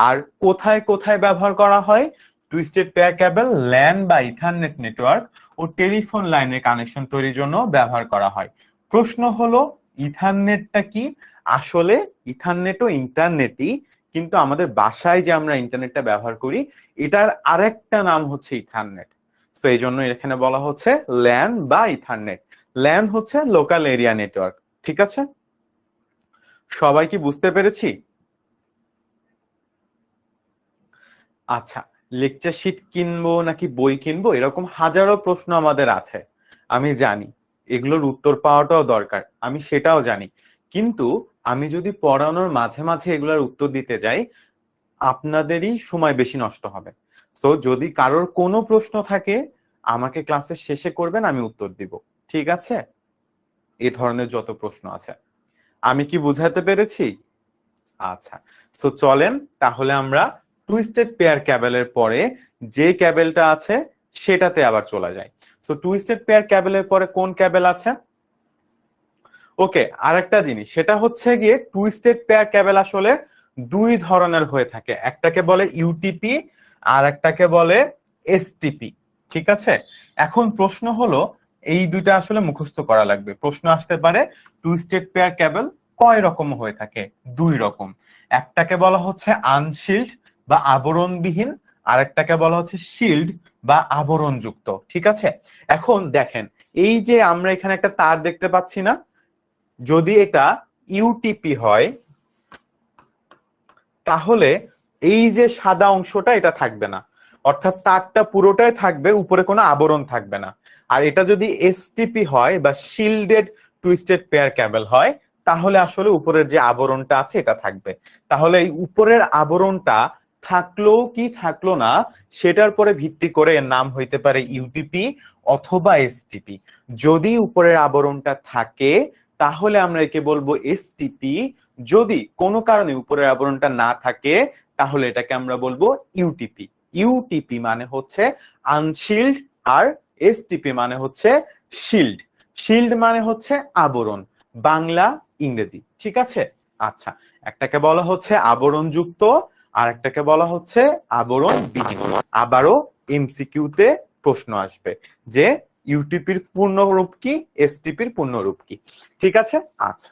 আর কোথায় কোথায় ব্যবহার করা হয়? টুইস্টেড পেয়ার ক্যাবেল ল্যান বা ইথারনেট নেটওয়ার্ক ও টেলিফোন লাইনের কানেকশন তৈরির জন্য ব্যবহার করা হয়। প্রশ্ন হলো, ইথারনেটটা কি? আসলে ইথারনেটও ইন্টারনেটই, কিন্তু আমাদের বাসায় যে আমরা ইন্টারনেটটা ব্যবহার করি, এটার আরেকটা নাম হচ্ছে ইথারনেট। তো এই জন্য এখানে বলা হচ্ছে ল্যান বা ইথারনেট। ল্যান হচ্ছে লোকাল এরিয়া নেটওয়ার্ক। ঠিক আছে, সবাই কি বুঝতে পেরেছি? আচ্ছা, লেকচার শিট কিনবো নাকি বই কিনবো, এরকম হাজারো প্রশ্ন আমাদের আছে, আমি জানি। এগুলোর উত্তর পাওয়াটাও দরকার, আমি সেটাও জানি। কিন্তু আমি যদি পড়ানোর মাঝে মাঝে এগুলোর উত্তর দিতে যাই, আপনাদেরই সময় বেশি নষ্ট হবে। সো যদি কারোর কোনো প্রশ্ন থাকে, আমাকে ক্লাসের শেষে করবেন, আমি উত্তর দিব। ঠিক আছে? এই ধরনের যত প্রশ্ন আছে, আমি কি বুঝাতে পেরেছি? আচ্ছা, সো চলেন তাহলে আমরা টুইস্টেড পেয়ার ক্যাবেলের পরে যে ক্যাবেলটা আছে সেটাতে আবার চলে যাই। সো টুইস্টেড পেয়ার ক্যাবেলের পরে কোন ক্যাবেল আছে? ওকে, আরেকটা জিনিস, সেটা হচ্ছে গিয়ে টুইস্টেড পেয়ার ক্যাবেল আসলে 2 ধরনের হয়ে থাকে, একটাকে বলে ইউটিপি আর একটাকে বলে এসটিপি। ঠিক আছে, এখন প্রশ্ন হলো, এই দুইটা আসলে মুখস্থ করা লাগবে, প্রশ্ন আসতে পারে টুইস্টেড পেয়ার ক্যাবেল কয় রকম হয়ে থাকে। 2 রকম, একটাকে বলা হচ্ছে আনশিল্ড বা আবরণবিহীন, আর একটাকে বলা হচ্ছে শিল্ড বা আবরণযুক্ত। ঠিক আছে, এখন দেখেন, এই যে আমরা এখানে একটা তার দেখতে পাচ্ছি না, যদি এটা ইউটিপি হয় তাহলে এই যে সাদা অংশটা এটা থাকবে না, অর্থাৎ তারটা পুরোটাই থাকবে, উপরে কোনো আবরণ থাকবে না। আর এটা যদি এসটিপি হয় বা শিল্ডেড টুইস্টেড পেয়ার ক্যাবেল হয়, তাহলে আসলে উপরের যে আবরণটা আছে এটা থাকবে। তাহলে এই উপরের আবরণটা থাকলো কি থাকলো না, সেটার পরে ভিত্তি করে এর নাম হইতে পারে ইউটিপি অথবা এসটিপি। যদি উপরের আবরণটা থাকে তাহলে আমরা একে বলবো এসটিপি, যদি কোনো কারণে উপরের আবরণটা না থাকে তাহলে এটাকে আমরা বলবো ইউটিপি। ইউটিপি মানে হচ্ছে আনশিল্ড আর এসটিপি মানে হচ্ছে শিল্ড, শিল্ড মানে হচ্ছে আবরণ, বাংলা ইংরেজি, ঠিক আছে। আচ্ছা, একটাকে বলা হচ্ছে আবরণ যুক্ত, আর একটাকে বলা হচ্ছে আবরণ বিহীন। আবারও এমসিকিউতে প্রশ্ন আসবে যে ইউটিপির পূর্ণরূপ কি, এসটিপির পূর্ণরূপ কি, ঠিক আছে। আচ্ছা,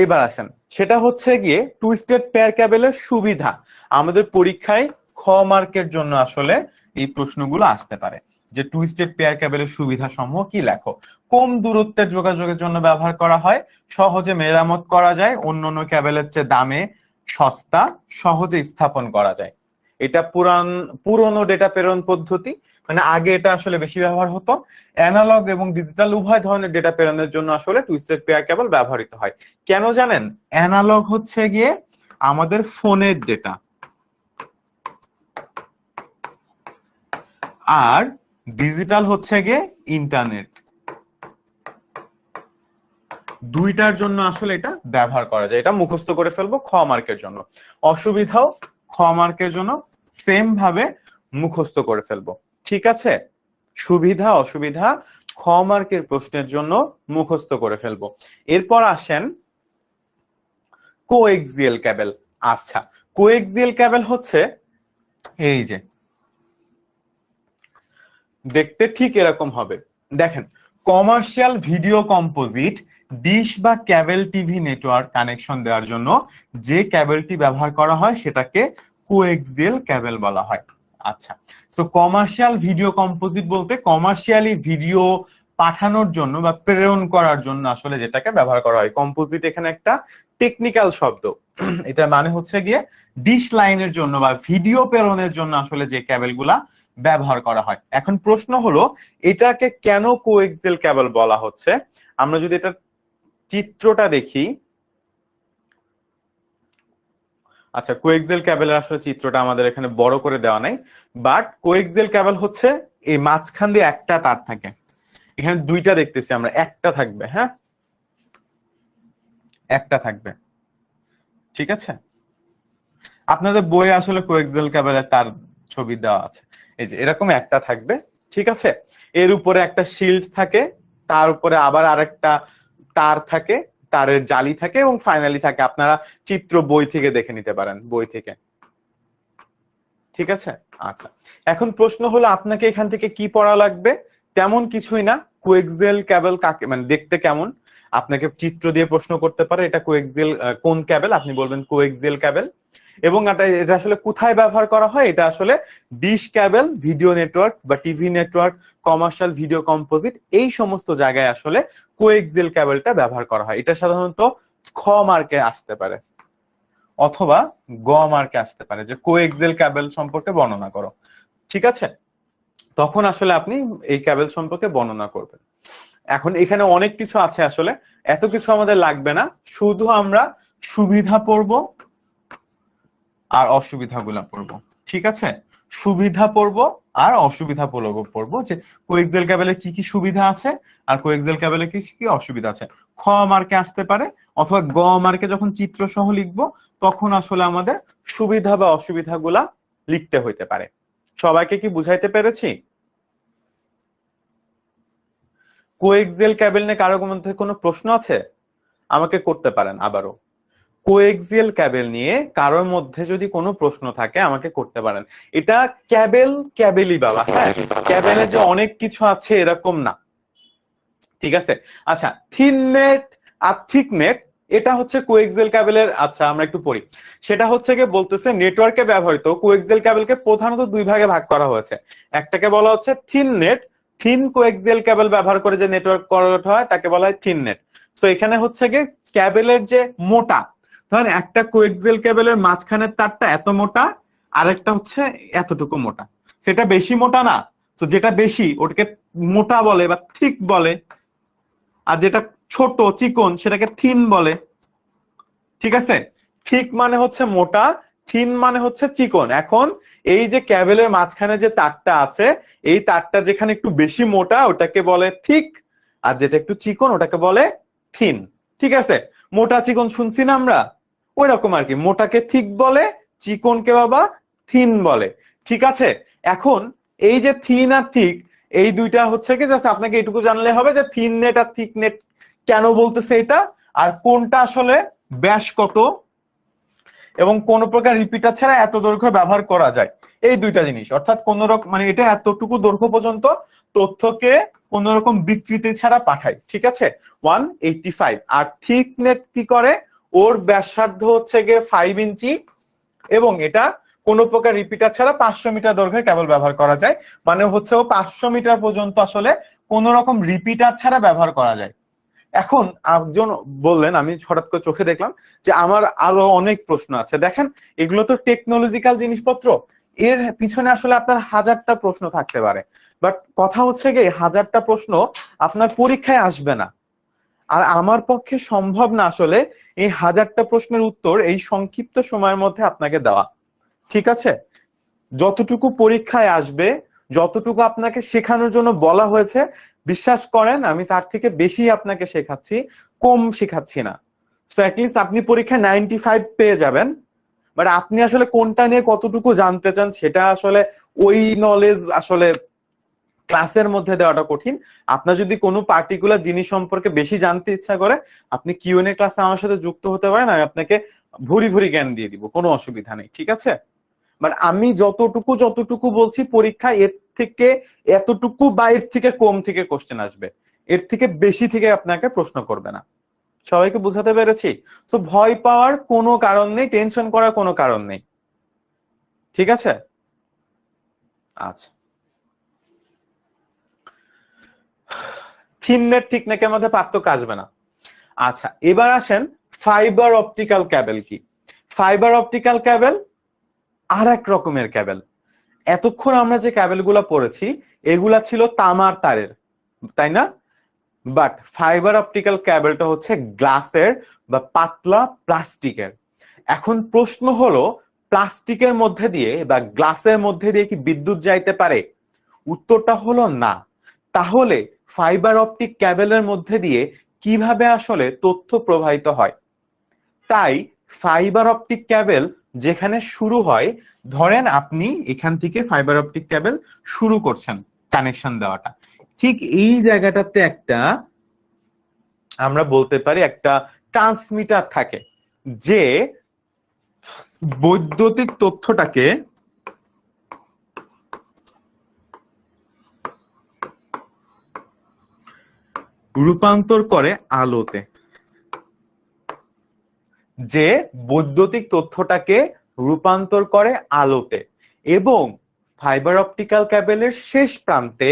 এবার আসেন, সেটা হচ্ছে গিয়ে টুইস্টেড পেয়ার ক্যাবেলের সুবিধা। আমাদের পরীক্ষায় খ মার্কের জন্য আসলে এই প্রশ্নগুলো আসতে পারে যে টুইস্টেড পেয়ার ক্যাবেলের সুবিধা সমূহ কি, লেখো। কম দূরত্বের যোগাযোগের জন্য ব্যবহার করা হয়, সহজে মেরামত করা যায়, অন্যান্য ক্যাবেলের চেয়ে দামে সস্তা, সহজে স্থাপন করা যায়। এটা পুরনো ডেটা প্রেরণ পদ্ধতি, মানে আগে এটা আসলে বেশি ব্যবহার হতো। অ্যানালগ এবং ডিজিটাল উভয় ধরনের ডেটা প্রেরণের জন্য আসলে টুইস্টেড পেয়ার কেবল ব্যবহৃত হয়। কেন জানেন? অ্যানালগ হচ্ছে গিয়ে আমাদের ফোনের ডেটা, আর ডিজিটাল হচ্ছে গিয়ে ইন্টারনেট। দুইটার জন্য আসলে এটা ব্যবহার করা যায়। এটা মুখস্থ করে ফেলবো খ মার্কের জন্য। অসুবিধাও খ মার্কের জন্য সেম ভাবে মুখস্থ করে ফেলবো, ঠিক আছে। সুবিধা অসুবিধা খ মার্কের প্রশ্নের জন্য মুখস্থ করে ফেলবো। এরপর আসেন কোএক্সিয়াল ক্যাবেল। আচ্ছা, কোএক্সিয়াল ক্যাবেল হচ্ছে এই যে দেখতে ঠিক এরকম হবে, দেখেন। কমার্শিয়াল ভিডিও কম্পোজিট ডিশ বা ক্যাবেল টিভি নেটওয়ার্ক কানেকশন দেওয়ার জন্য যে ক্যাবেলটি ব্যবহার করা হয় সেটাকে কোএক্সিয়াল ক্যাবেল বলা হয়। আচ্ছা, তো কমার্শিয়াল ভিডিও কম্পোজিট বলতে কমার্শিয়ালি ভিডিও পাঠানোর জন্য বা প্রেরণ করার জন্য আসলে যেটাকে ব্যবহার করা হয়। কম্পোজিট এখানে একটা টেকনিক্যাল শব্দ, এটা মানে হচ্ছে গিয়ে ডিশ লাইনের জন্য বা ভিডিও প্রেরণের জন্য আসলে যে ক্যাবেলগুলা ব্যবহার করা হয়। এখন প্রশ্ন হলো এটাকে কেন কোএক্সিয়াল ক্যাবেল বলা হচ্ছে। আমরা যদি এটা চিত্রটা দেখি, আচ্ছা, কোএক্সিয়াল ক্যাবেলের আসলে চিত্রটা আমাদের এখানে বড় করে দেওয়া নাই, বাট কোএক্সিয়াল ক্যাবেল হচ্ছে এই মাঝখান দিয়ে একটা তার থাকে, এখানে দুইটা দেখতেছি আমরা, একটা থাকবে, হ্যাঁ একটা থাকবে, ঠিক আছে। আপনাদের বইয়ে আসলে কোএক্সিয়াল ক্যাবেলের তার ছবি দেওয়া আছে, এই যে এরকম একটা থাকবে, ঠিক আছে। এর উপরে একটা শিল্ড থাকে, তার উপরে আবার আরেকটা তার থাকে, তারের জালি থাকে, এবং ফাইনালি থাকে, আপনারা চিত্র বই থেকে দেখে নিতে পারেন, বই থেকে, ঠিক আছে। আচ্ছা, এখন প্রশ্ন হলো আপনাকে এখান থেকে কি পড়া লাগবে। তেমন কিছুই না, কোএক্সিয়াল ক্যাবেল কাকে, মানে দেখতে কেমন, আপনাকে চিত্র দিয়ে প্রশ্ন করতে পারে এটা কোএক্সিয়াল কোন ক্যাবেল, আপনি বলবেন কোএক্সিয়াল ক্যাবেল। এবং এটা আসলে কোথায় ব্যবহার করা হয়, এটা আসলে ডিশ ক্যাবেল, ভিডিও নেটওয়ার্ক বা TV network, commercial video composite, এই সমস্ত জায়গায় আসলে কোএক্সিয়াল ক্যাবেলটা ব্যবহার করা হয়। এটা সাধারণত খ মার্কে আসতে পারে অথবা গ মার্কে আসতে পারে যে কোএক্সিয়াল ক্যাবেল সম্পর্কে বর্ণনা করো, ঠিক আছে। তখন আসলে আপনি এই ক্যাবেল সম্পর্কে বর্ণনা করবেন। এখন এখানে অনেক কিছু আছে, আসলে এত কিছু আমাদের লাগবে না, শুধু আমরা সুবিধা পড়ব আর অসুবিধাগুলা পড়বো, ঠিক আছে। সুবিধা পড়বো আর অসুবিধা পড়বো যে কোএক্সিয়াল ক্যাবেলের কি কি সুবিধা আছে আর কোএক্সিয়াল ক্যাবেলের কি কি অসুবিধা আছে। খ মার্কে আসতে পারে অথবা গ মার্কে যখন চিত্র সহ লিখবো তখন আসলে আমাদের সুবিধা বা অসুবিধাগুলা লিখতে হইতে পারে। সবাইকে কি বুঝাইতে পেরেছি? কোএক্সিয়াল ক্যাবেল নিয়ে কারো মধ্যে কোনো প্রশ্ন আছে আমাকে করতে পারেন আবারও। কোএক্সিয়াল ক্যাবেল নিয়ে কারোর মধ্যে যদি কোনো প্রশ্ন থাকে আমাকে করতে পারেন। এটা ক্যাবেলই বাবা, হ্যাঁ, ক্যাবেলের যে অনেক কিছু আছে এরকম না, ঠিক আছে। আচ্ছা, থিন নেট আর থিক নেট, এটা হচ্ছে কোএক্সিয়াল ক্যাবেলের। আচ্ছা, আমরা একটু পড়ি। সেটা হচ্ছে কি বলতেছে, নেটওয়ার্কে ব্যবহৃত কোএক্সিয়াল ক্যাবেলকে প্রধানত দুই ভাগে ভাগ করা হয়েছে। একটাকে বলা হচ্ছে thin net, thin coaxial cable ব্যবহার করে যে নেটওয়ার্ক করা হয় তাকে বলা হয় থিন নেট। তো এখানে হচ্ছে কি ক্যাবেলের যে মোটা, ধরেন একটা কোএক্সিয়াল ক্যাবেলের মাঝখানের তারটা এত মোটা, আরেকটা হচ্ছে এতটুকু মোটা, সেটা বেশি মোটা না, তো যেটা বেশি ওটাকে মোটা বলে বা থিক বলে, আর যেটা ছোট চিকন সেটাকে থিন বলে, ঠিক আছে। থিক মানে হচ্ছে মোটা, থিন মানে হচ্ছে চিকন। এখন এই যে ক্যাবেলের মাঝখানে যে তারটা আছে, এই তারটা যেখানে একটু বেশি মোটা ওটাকে বলে থিক, আর যেটা একটু চিকন ওটাকে বলে থিন, ঠিক আছে। মোটা চিকন শুনছি না আমরা, ওই রকম আর কি। মোটাকে থিক বলে, চিকনকে বাবা থিন বলে। ঠিক আছে, এখন এই যে থিন আর থিক, এই দুইটা হচ্ছে কি জাস্ট আপনাকে এটুকু জানলে হবে যে থিন নেট আর থিক নেট কেন বলতেছে এটা, আর কোনটা আসলে ব্যাস কত এবং কোন প্রকার রিপিটার ছাড়া এত দৈর্ঘ্য ব্যবহার করা যায়, এই দুইটা জিনিস। অর্থাৎ কোন রকম মানে এটা এতটুকু দৈর্ঘ্য পর্যন্ত তথ্যকে কোন রকম বিকৃতি ছাড়া পাঠায়, ঠিক আছে 185। আর থিক নেট কি করে, ওর ব্যাসার্ধ হচ্ছে গিয়ে 5 ইঞ্চি এবং এটা কোন প্রকার রিপিটার ছাড়া 500 মিটার দৈর্ঘ্যের কেবল ব্যবহার করা যায়, মানে হচ্ছে ও 500 মিটার পর্যন্ত আসলে কোন রকম রিপিটার ছাড়া ব্যবহার করা যায়। এখন একজন বললেন, আমি হঠাৎ করে চোখে দেখলাম যে আমার আরো অনেক প্রশ্ন আছে। দেখেন এগুলো তো টেকনোলজিক্যাল জিনিসপত্র, এর পিছনে আসলে আপনার হাজারটা প্রশ্ন থাকতে পারে, বাট কথা হচ্ছে গিয়ে হাজারটা প্রশ্ন আপনার পরীক্ষায় আসবে না, আর আমার পক্ষে সম্ভব না আসলে এই হাজারটা প্রশ্নের উত্তর এই সংক্ষিপ্ত সময়ের মধ্যে আপনাকে দেওয়া, ঠিক আছে। যতটুকু পরীক্ষায় আসবে, যতটুকু আপনাকে শেখানোর জন্য বলা হয়েছে, বিশ্বাস করেন আমি তার থেকে বেশি আপনাকে শেখাচ্ছি, কম শেখাচ্ছি না। সো অ্যাটলিস্ট আপনি পরীক্ষায় 95 পেয়ে যাবেন, বাট আপনি আসলে কোনটা নিয়ে কতটুকু জানতে চান সেটা আসলে ওই নলেজ আসলে ক্লাসের মধ্যে দেওয়াটা কঠিন। আপনার যদি কোনো পার্টিকুলার জিনিস সম্পর্কে বেশি জানতে ইচ্ছা করে, আপনি কিউএনএ ক্লাসে আমার সাথে যুক্ত হতে পারেন, আমি আপনাকে ভুরি ভুরি জ্ঞান দিয়ে দিব, কোনো অসুবিধা নেই, ঠিক আছে। বাট আমি যতটুকু বলছি পরীক্ষা এর থেকে এতটুকু বা এর থেকে কম থেকে কোশ্চেন আসবে, এর থেকে বেশি থেকে আপনাকে প্রশ্ন করবে না। সবাইকে বুঝাতে পেরেছি? সো ভয় পাওয়ার কোনো কারণ নেই, টেনশন করার কোনো কারণ নেই, ঠিক আছে। আচ্ছা, থিন নেট থিক নেটের মধ্যে পার্থক্য আসবে না। আচ্ছা, এবার আসেন ফাইবার অপটিক্যাল ক্যাবেল কি। ফাইবার অপটিক্যাল ক্যাবেল আর এক রকমের ক্যাবেল। এতক্ষণ আমরা যে ক্যাবেল গুলা পড়েছি এগুলা ছিল তামার তারের, তাই না? বাট ফাইবার অপটিক্যাল ক্যাবেলটা হচ্ছে গ্লাসের বা পাতলা প্লাস্টিকের। এখন প্রশ্ন হলো, প্লাস্টিকের মধ্যে দিয়ে বা গ্লাসের মধ্যে দিয়ে কি বিদ্যুৎ যাইতে পারে? উত্তরটা হলো না। তাহলে ফাইবার অপটিক ক্যাবেলের মধ্যে দিয়ে কিভাবে আসলে তথ্য প্রবাহিত হয়? তাই ফাইবার অপটিক ক্যাবেল যেখানে শুরু হয়, ধরেন আপনি এখান থেকে ফাইবার অপটিক ক্যাবেল শুরু করছেন কানেকশন দেওয়াটা, ঠিক এই জায়গাটাতে একটা আমরা বলতে পারি একটা ট্রান্সমিটার থাকে, যে বৈদ্যুতিক তথ্যটাকে রূপান্তর করে আলোতে, যে বৈদ্যুতিক তথ্যটাকে রূপান্তর করে আলোতে। এবং ফাইবার অপটিক্যাল ক্যাবেলের শেষ প্রান্তে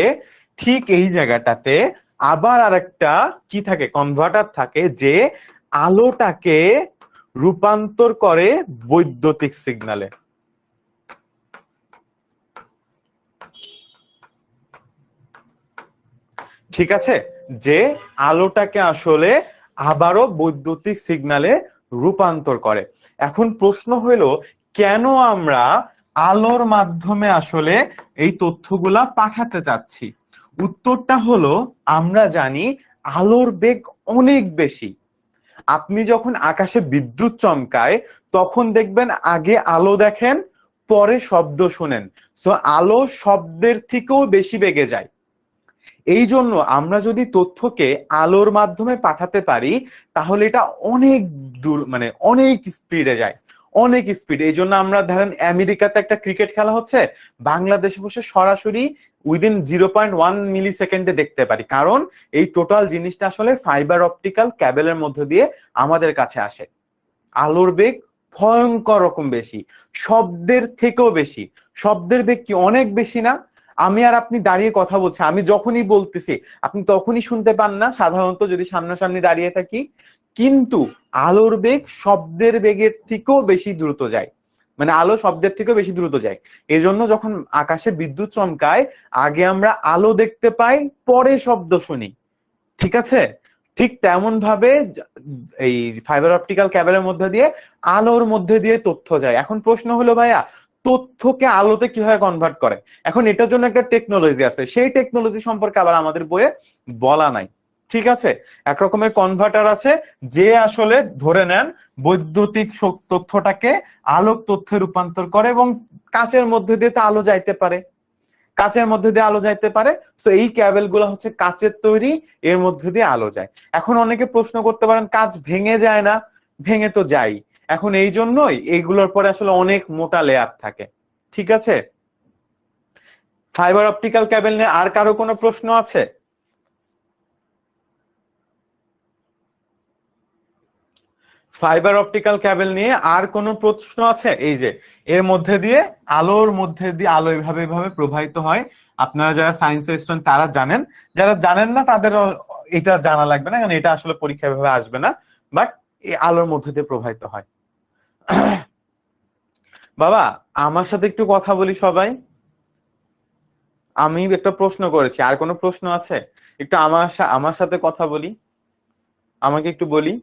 ঠিক এই জায়গাটাতে আবার আরেকটা কি থাকে, কনভার্টার থাকে, যে আলোটাকে রূপান্তর করে বৈদ্যুতিক সিগন্যালে। ঠিক আছে, যে আলোটাকে আসলে আবারও বৈদ্যুতিক সিগন্যালে রূপান্তর করে। এখন প্রশ্ন হলো, কেন আমরা আলোর মাধ্যমে আসলে এই তথ্যগুলা পাঠাতে চাচ্ছি? উত্তরটা হলো, আমরা জানি আলোর বেগ অনেক বেশি। আপনি যখন আকাশে বিদ্যুৎ চমকায় তখন দেখবেন আগে আলো দেখেন, পরে শব্দ শুনেন। সো আলো শব্দের থেকেও বেশি বেগে যায়। এই জন্য আমরা যদি তথ্যকে আলোর মাধ্যমে পাঠাতে পারি তাহলে এটা অনেক দূর, মানে অনেক স্পিডে যায়, অনেক স্পিড। এই জন্য আমরা ধরেন আমেরিকাতে একটা ক্রিকেট খেলা হচ্ছে, বাংলাদেশে বসে সরাসরি উইদিন 0.1 মিলি সেকেন্ডে দেখতে পারি, কারণ এই টোটাল জিনিসটা আসলে ফাইবার অপটিক্যাল ক্যাবেলের মধ্য দিয়ে আমাদের কাছে আসে। আলোর বেগ ভয়ঙ্কর রকম বেশি, শব্দের থেকেও বেশি। শব্দের বেগ কি অনেক বেশি না? আমি আর আপনি দাঁড়িয়ে কথা বলছি, আমি যখনই বলতেছি আপনি তখনই শুনতে পান না সাধারণত যদি সামনাসামনি দাঁড়িয়ে থাকি, কিন্তু আলোর বেগ শব্দের বেগের থেকেও বেশি দ্রুত যায়, মানে আলো শব্দের থেকেও বেশি দ্রুত যায়। এজন্য যখন আকাশে বিদ্যুৎ চমকায় আগে আমরা আলো দেখতে পাই, পরে শব্দ শুনি, ঠিক আছে। ঠিক তেমন ভাবে এই ফাইবার অপটিক্যাল ক্যাবেলের মধ্যে দিয়ে আলোর মধ্যে দিয়ে তথ্য যায়। এখন প্রশ্ন হলো ভাইয়া, তথ্যকে আলোতে কিভাবে কনভার্ট করে? এখন এটার জন্য একটা টেকনোলজি আছে, সেই টেকনোলজি সম্পর্কে আবার আমাদের বইয়ে বলা নাই। ঠিক আছে, এক রকমের কনভার্টার আছে যে আসলে ধরে নেন বৈদ্যুতিক তথ্যটাকে আলোক তথ্যে রূপান্তর করে এবং কাচের মধ্যে দিয়ে তো আলো যাইতে পারে, কাচের মধ্যে দিয়ে আলো যাইতে পারে। তো এই ক্যাবেল গুলো হচ্ছে কাচের তৈরি, এর মধ্যে দিয়ে আলো যায়। এখন অনেকে প্রশ্ন করতে পারেন কাচ ভেঙে যায় না? ভেঙে তো যাই। এখন এই জন্যই এইগুলোর পরে আসলে অনেক মোটা লেয়ার থাকে। ঠিক আছে, ফাইবার অপটিক্যাল ক্যাবেল নিয়ে আর কারো কোনো প্রশ্ন আছে? ফাইবার অপটিক্যাল ক্যাবেল নিয়ে আর কোনো প্রশ্ন আছে? এই যে এর মধ্যে দিয়ে আলোর মধ্যে দিয়ে আলো এভাবে এভাবে প্রবাহিত হয়। আপনারা যারা সায়েন্সের স্টুডেন্ট তারা জানেন, যারা জানেন না তাদের এটা জানা লাগবে না, কারণ এটা আসলে পরীক্ষা এভাবে আসবে না, বাট এই আলোর মধ্যে দিয়ে প্রবাহিত হয়। বাবা আমার সাথে একটু কথা বলি সবাই। আমি একটা প্রশ্ন করেছি, আর কোনো প্রশ্ন আছে? একটু আমার সাথে কথা বলি, আমাকে একটু বলি।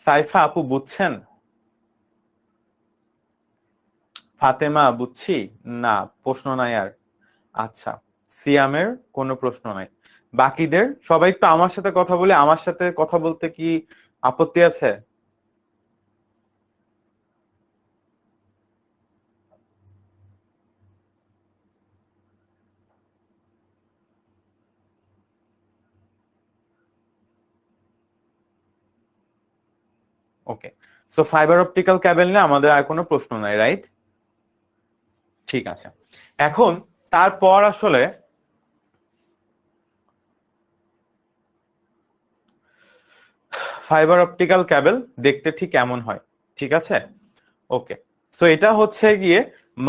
সাইফা আপু বুঝছেন? ফাতেমা বুঝছি না, প্রশ্ন নাই আর। আচ্ছা, সিয়ামের কোনো প্রশ্ন নাই। বাকিদের সবাই একটু আমার সাথে কথা বলে, আমার সাথে কথা বলতে কি আপত্তি আছে? ওকে, সো ফাইবার অপটিক্যাল ক্যাবেল নিয়ে আমাদের আর কোনো প্রশ্ন নাই, রাইট? ঠিক আছে, এখন তারপর আসলে ফাইবার অপটিক্যাল ক্যাবেল দেখতে ঠিক এমন হয়। ঠিক আছে, ওকে। সো এটা হচ্ছে গিয়ে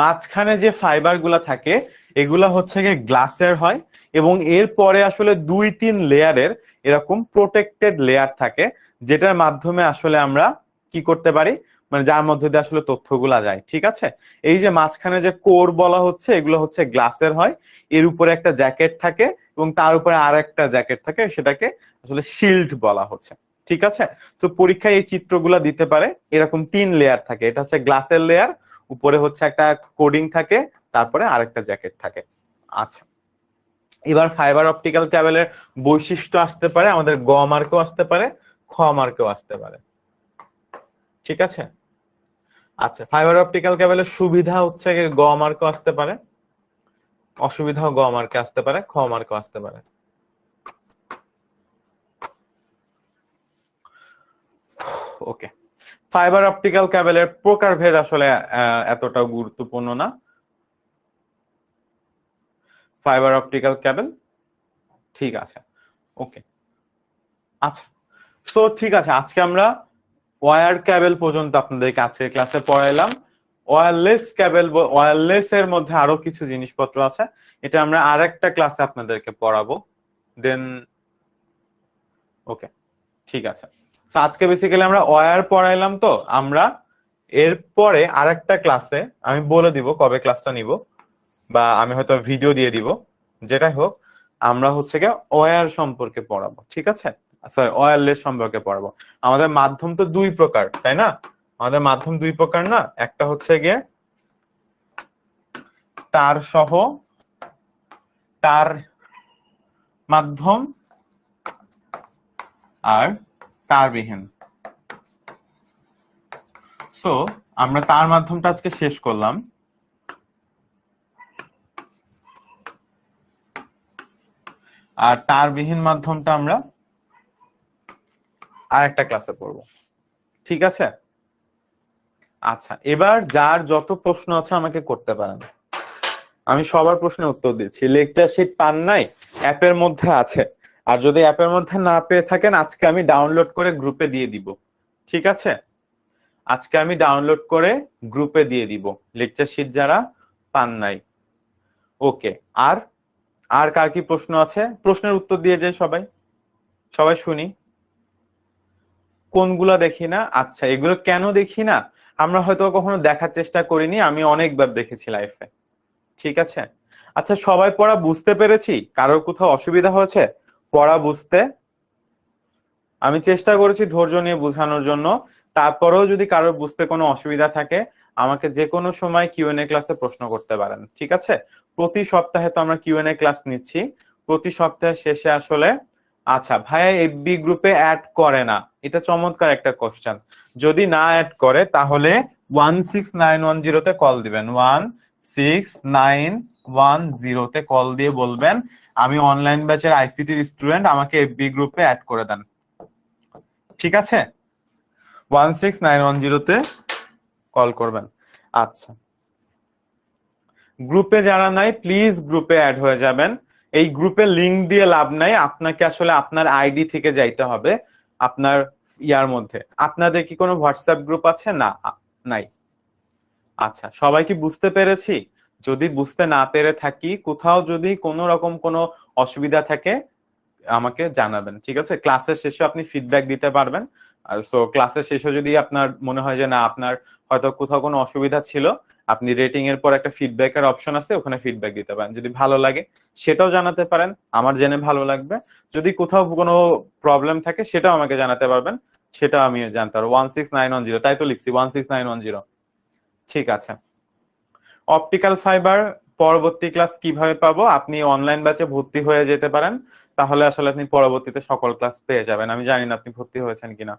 মাঝখানে যে ফাইবার গুলা থাকে এগুলা হচ্ছে গিয়ে গ্লাসের হয়, এবং এর পরে আসলে 2-3 লেয়ারের এরকম প্রোটেক্টেড লেয়ার থাকে, যেটার মাধ্যমে আসলে আমরা কি করতে পারি, মানে যার মধ্যে দিয়ে আসলে তথ্যগুলা যায়। ঠিক আছে, এই যে মাঝখানে যে কোর বলা হচ্ছে এগুলো হচ্ছে গ্লাসের হয়, এর উপরে একটা জ্যাকেট থাকে এবং তার উপরে আর একটা জ্যাকেট থাকে, সেটাকে আসলে শিল্ড বলা হচ্ছে। ঠিক আছে, তো পরীক্ষায় এই চিত্রগুলা দিতে পারে। এরকম 3 লেয়ার থাকে, এটা হচ্ছে গ্লাসের লেয়ার, উপরে হচ্ছে একটা কোডিং থাকে, তারপরে আরেকটা জ্যাকেট থাকে। আচ্ছা, এবার ফাইবার অপটিক্যাল ক্যাবেলের বৈশিষ্ট্য আসতে পারে আমাদের গ মার্কেও আসতে পারে, খ মার্কেও আসতে পারে। ঠিক আছে, আচ্ছা, ফাইবার অপটিক্যাল ক্যাবেলের সুবিধা হচ্ছে গ মার্কেও আসতে পারে, অসুবিধাও গ মার্কে আসতে পারে, খ মার্কেও আসতে পারে। ওকে, ফাইবার অপটিক্যাল ক্যাবেলের প্রকারভেদ আসলে এতটা গুরুত্বপূর্ণ না। ফাইবার অপটিক্যাল ক্যাবেল ঠিক আছে, ওকে। আচ্ছা, সো ঠিক আছে, আজকে আমরা ওয়্যার ক্যাবেল পর্যন্ত আপনাদেরকে আজকের ক্লাসে পড়াইলাম। ওয়্যারলেস ক্যাবেল, ওয়্যারলেস এর মধ্যে আরো কিছু জিনিসপত্র আছে, এটা আমরা আরেকটা ক্লাসে আপনাদেরকে পড়াবো। দেন ওকে, ঠিক আছে। তো আজকে বেসিক্যালি আমরা ওয়্যার পড়াইলাম, তো আমরা এরপরে আরেকটা ক্লাসে আমি বলে দিব কবে ক্লাসটা নিব, বা আমি হয়তো ভিডিও দিয়ে দিব, যেটাই হোক আমরা হচ্ছে গিয়ে ওয়্যার সম্পর্কে পড়াবো। ঠিক আছে, সরি ওয়্যারলেস সম্পর্কে পড়াবো। আমাদের মাধ্যম তো 2 প্রকার, তাই না? আমাদের মাধ্যম 2 প্রকার না, একটা হচ্ছে গিয়ে তার সহ তার মাধ্যম, আর তারবিহীন। সো আমরা তার মাধ্যমটা আজকে শেষ করলাম, আর তারবিহীন মাধ্যমটা আমরা আরেকটা ক্লাসে পড়বো। ঠিক আছে, আচ্ছা, এবার যার যত প্রশ্ন আছে আমাকে করতে পারেন, আমি সবার প্রশ্নের উত্তর দিচ্ছি। লেকচার শিট পান নাই? অ্যাপের মধ্যে আছে, আর যদি অ্যাপের মধ্যে না পেয়ে থাকেন আজকে আমি ডাউনলোড করে গ্রুপে দিয়ে দিব। ঠিক আছে, আজকে আমি ডাউনলোড করে গ্রুপে দিয়ে দিব লেকচার শিট যারা পান নাই। ওকে, আর আর কার কি প্রশ্ন আছে? প্রশ্নের উত্তর দিয়ে যায় সবাই, সবাই শুনি। কোনগুলা দেখি না? আচ্ছা, এগুলো কেন দেখি না? আমরা হয়তো কখনো দেখার চেষ্টা করিনি, আমি অনেকবার দেখেছি লাইফে। ঠিক আছে, আচ্ছা, সবাই পড়া বুঝতে পেরেছি? কারোর কোথাও অসুবিধা হয়েছে পড়া বুঝতে? আমি চেষ্টা করেছি ধৈর্য নিয়ে বোঝানোর জন্য। তারপরেও যদি কারোর বুঝতে কোনো অসুবিধা থাকে আমাকে যে কোনো সময় কিউএনএ ক্লাসে প্রশ্ন করতে পারেন। ঠিক আছে, প্রতি সপ্তাহে তো আমরা কিউএনএ ক্লাস নিচ্ছি, প্রতি সপ্তাহের শেষে আসলে আচ্ছা ভাইয়া এফবি গ্রুপে অ্যাড করে না, এটা চমৎকার একটা কোশ্চেন। যদি না অ্যাড করে তাহলে 16910 কল দিবেন, 16910 কল দিয়ে বলবেন আমি অনলাইন ব্যাচের আইসিটির স্টুডেন্ট, আমাকে এফবি গ্রুপে অ্যাড করে দেন। ঠিক আছে, 16910 কল করবেন। আচ্ছা, গ্রুপে যারা নাই প্লিজ গ্রুপে অ্যাড হয়ে যাবেন। এই গ্রুপে লিংক দিয়ে লাভ নাই, আপনাকে আসলে আপনার আইডি থেকে যাইতে হবে আপনার ইয়ার মধ্যে। আপনাদের কি কোনো হোয়াটসঅ্যাপ গ্রুপ আছে? না, নাই। আচ্ছা, সবাই কি বুঝতে পেরেছি? যদি বুঝতে না পেরে থাকি, কোথাও যদি কোনো রকম কোনো অসুবিধা থাকে আমাকে জানাবেন, ঠিক আছে? ক্লাসের শেষে আপনি ফিডব্যাক দিতে পারবেন। সো ক্লাসের শেষে যদি আপনার মনে হয় যে না আপনার হয়তো কোথাও কোনো অসুবিধা ছিল, আপনি রেটিং এর পর একটা ফিডব্যাকের অপশন আছে, ওখানে ফিডব্যাক দিতে পারেন। যদি ভালো লাগে সেটাও জানাতে পারেন, আমার জেনে ভালো লাগবে। যদি কোথাও কোনো প্রবলেম থাকে সেটাও আমাকে জানাতে পারবেন, সেটা আমি জানতে পারবো। 16910, তাই তো লিখছি 16910। ঠিক আছে। অপটিক্যাল ফাইবার পরবর্তী ক্লাস কিভাবে পাবো? আপনি অনলাইন ব্যাচে ভর্তি হয়ে যেতে পারেন, তাহলে আসলে আপনি পরবর্তীতে সকল ক্লাস পেয়ে যাবেন। আমি জানি না আপনি ভর্তি হয়েছেন কিনা।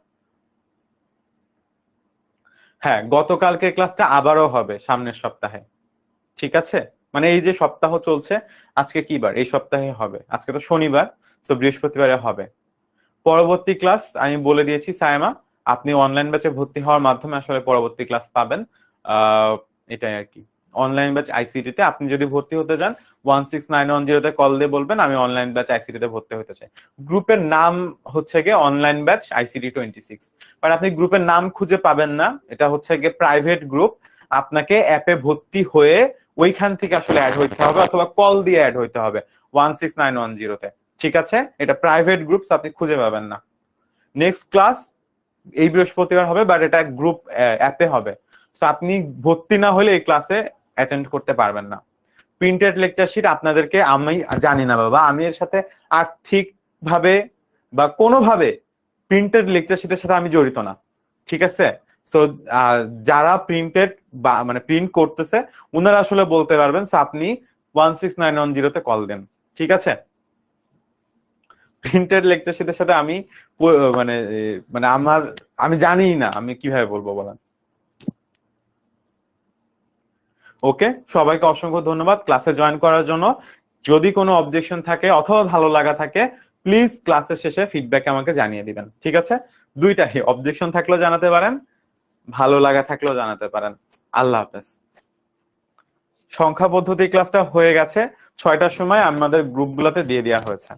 হ্যাঁ, গতকালকের ক্লাসটা আবারও হবে সামনের সপ্তাহে, ঠিক আছে? মানে এই যে সপ্তাহ চলছে, আজকে কি বার? এই সপ্তাহে হবে, আজকে তো শনিবার, তো বৃহস্পতিবারে হবে পরবর্তী ক্লাস। আমি বলে দিয়েছি সায়মা, আপনি অনলাইন ব্যাচে ভর্তি হওয়ার মাধ্যমে আসলে পরবর্তী ক্লাস পাবেন। এটাই আর কি। অনলাইন ব্যাচ আইসিটি তে আপনি যদি ভর্তি হতে চান 16910 তে কল দিয়ে বলবেন আমি অনলাইন ব্যাচ আইসিটি তে ভর্তি হতে চাই। গ্রুপের নাম হচ্ছে গিয়ে অনলাইন ব্যাচ আইসিটি 26, বাট আপনি গ্রুপের নাম খুঁজে পাবেন না, এটা হচ্ছে গিয়ে প্রাইভেট গ্রুপ। আপনাকে অ্যাপে ভর্তি হয়ে ওইখান থেকে আসলে অ্যাড হইতে হবে, অথবা কল দিয়ে অ্যাড হইতে হবে 16910 তে। ঠিক আছে, এটা প্রাইভেট গ্রুপ, আপনি খুঁজে পাবেন না। নেক্সট ক্লাস এই বৃহস্পতিবার হবে, বাট এটা গ্রুপ অ্যাপে হবে, সো আপনি ভর্তি না হলে এই ক্লাসে অ্যাটেন্ড করতে পারবেন না। প্রিন্টেড লেকচার শিট আপনাদেরকে, আমি জানি না বাবা, আমি এর সাথে আর্থিক ভাবে বা কোনোভাবে প্রিন্টেড লেকচার শিটের সাথে আমি জড়িত না, ঠিক আছে? সো যারা প্রিন্টেড বা মানে প্রিন্ট করতেছে ওনারা আসলে বলতে পারবেন, সো আপনি 16910 তে কল দেন, ঠিক আছে? প্রিন্টেড লেকচার শিটের সাথে আমি মানে মানে আমি জানি না, আমি কিভাবে বলবো বলেন। ওকে, সবাইকে অসংখ্য ধন্যবাদ ক্লাসে জয়েন করার জন্য। যদি কোনো অবজেকশন থাকে অথবা ভালো লাগা থাকে, প্লিজ ক্লাসের শেষে ফিডব্যাক আমাকে জানিয়ে দিবেন, ঠিক আছে? দুইটাই, অবজেকশন থাকলেও জানাতে পারেন, ভালো লাগা থাকলেও জানাতে পারেন। আল্লাহ হাফেজ। সংখ্যা পদ্ধতি ক্লাসটা হয়ে গেছে, 6টার সময় আমাদের গ্রুপগুলোতে দিয়ে দেওয়া হয়েছে।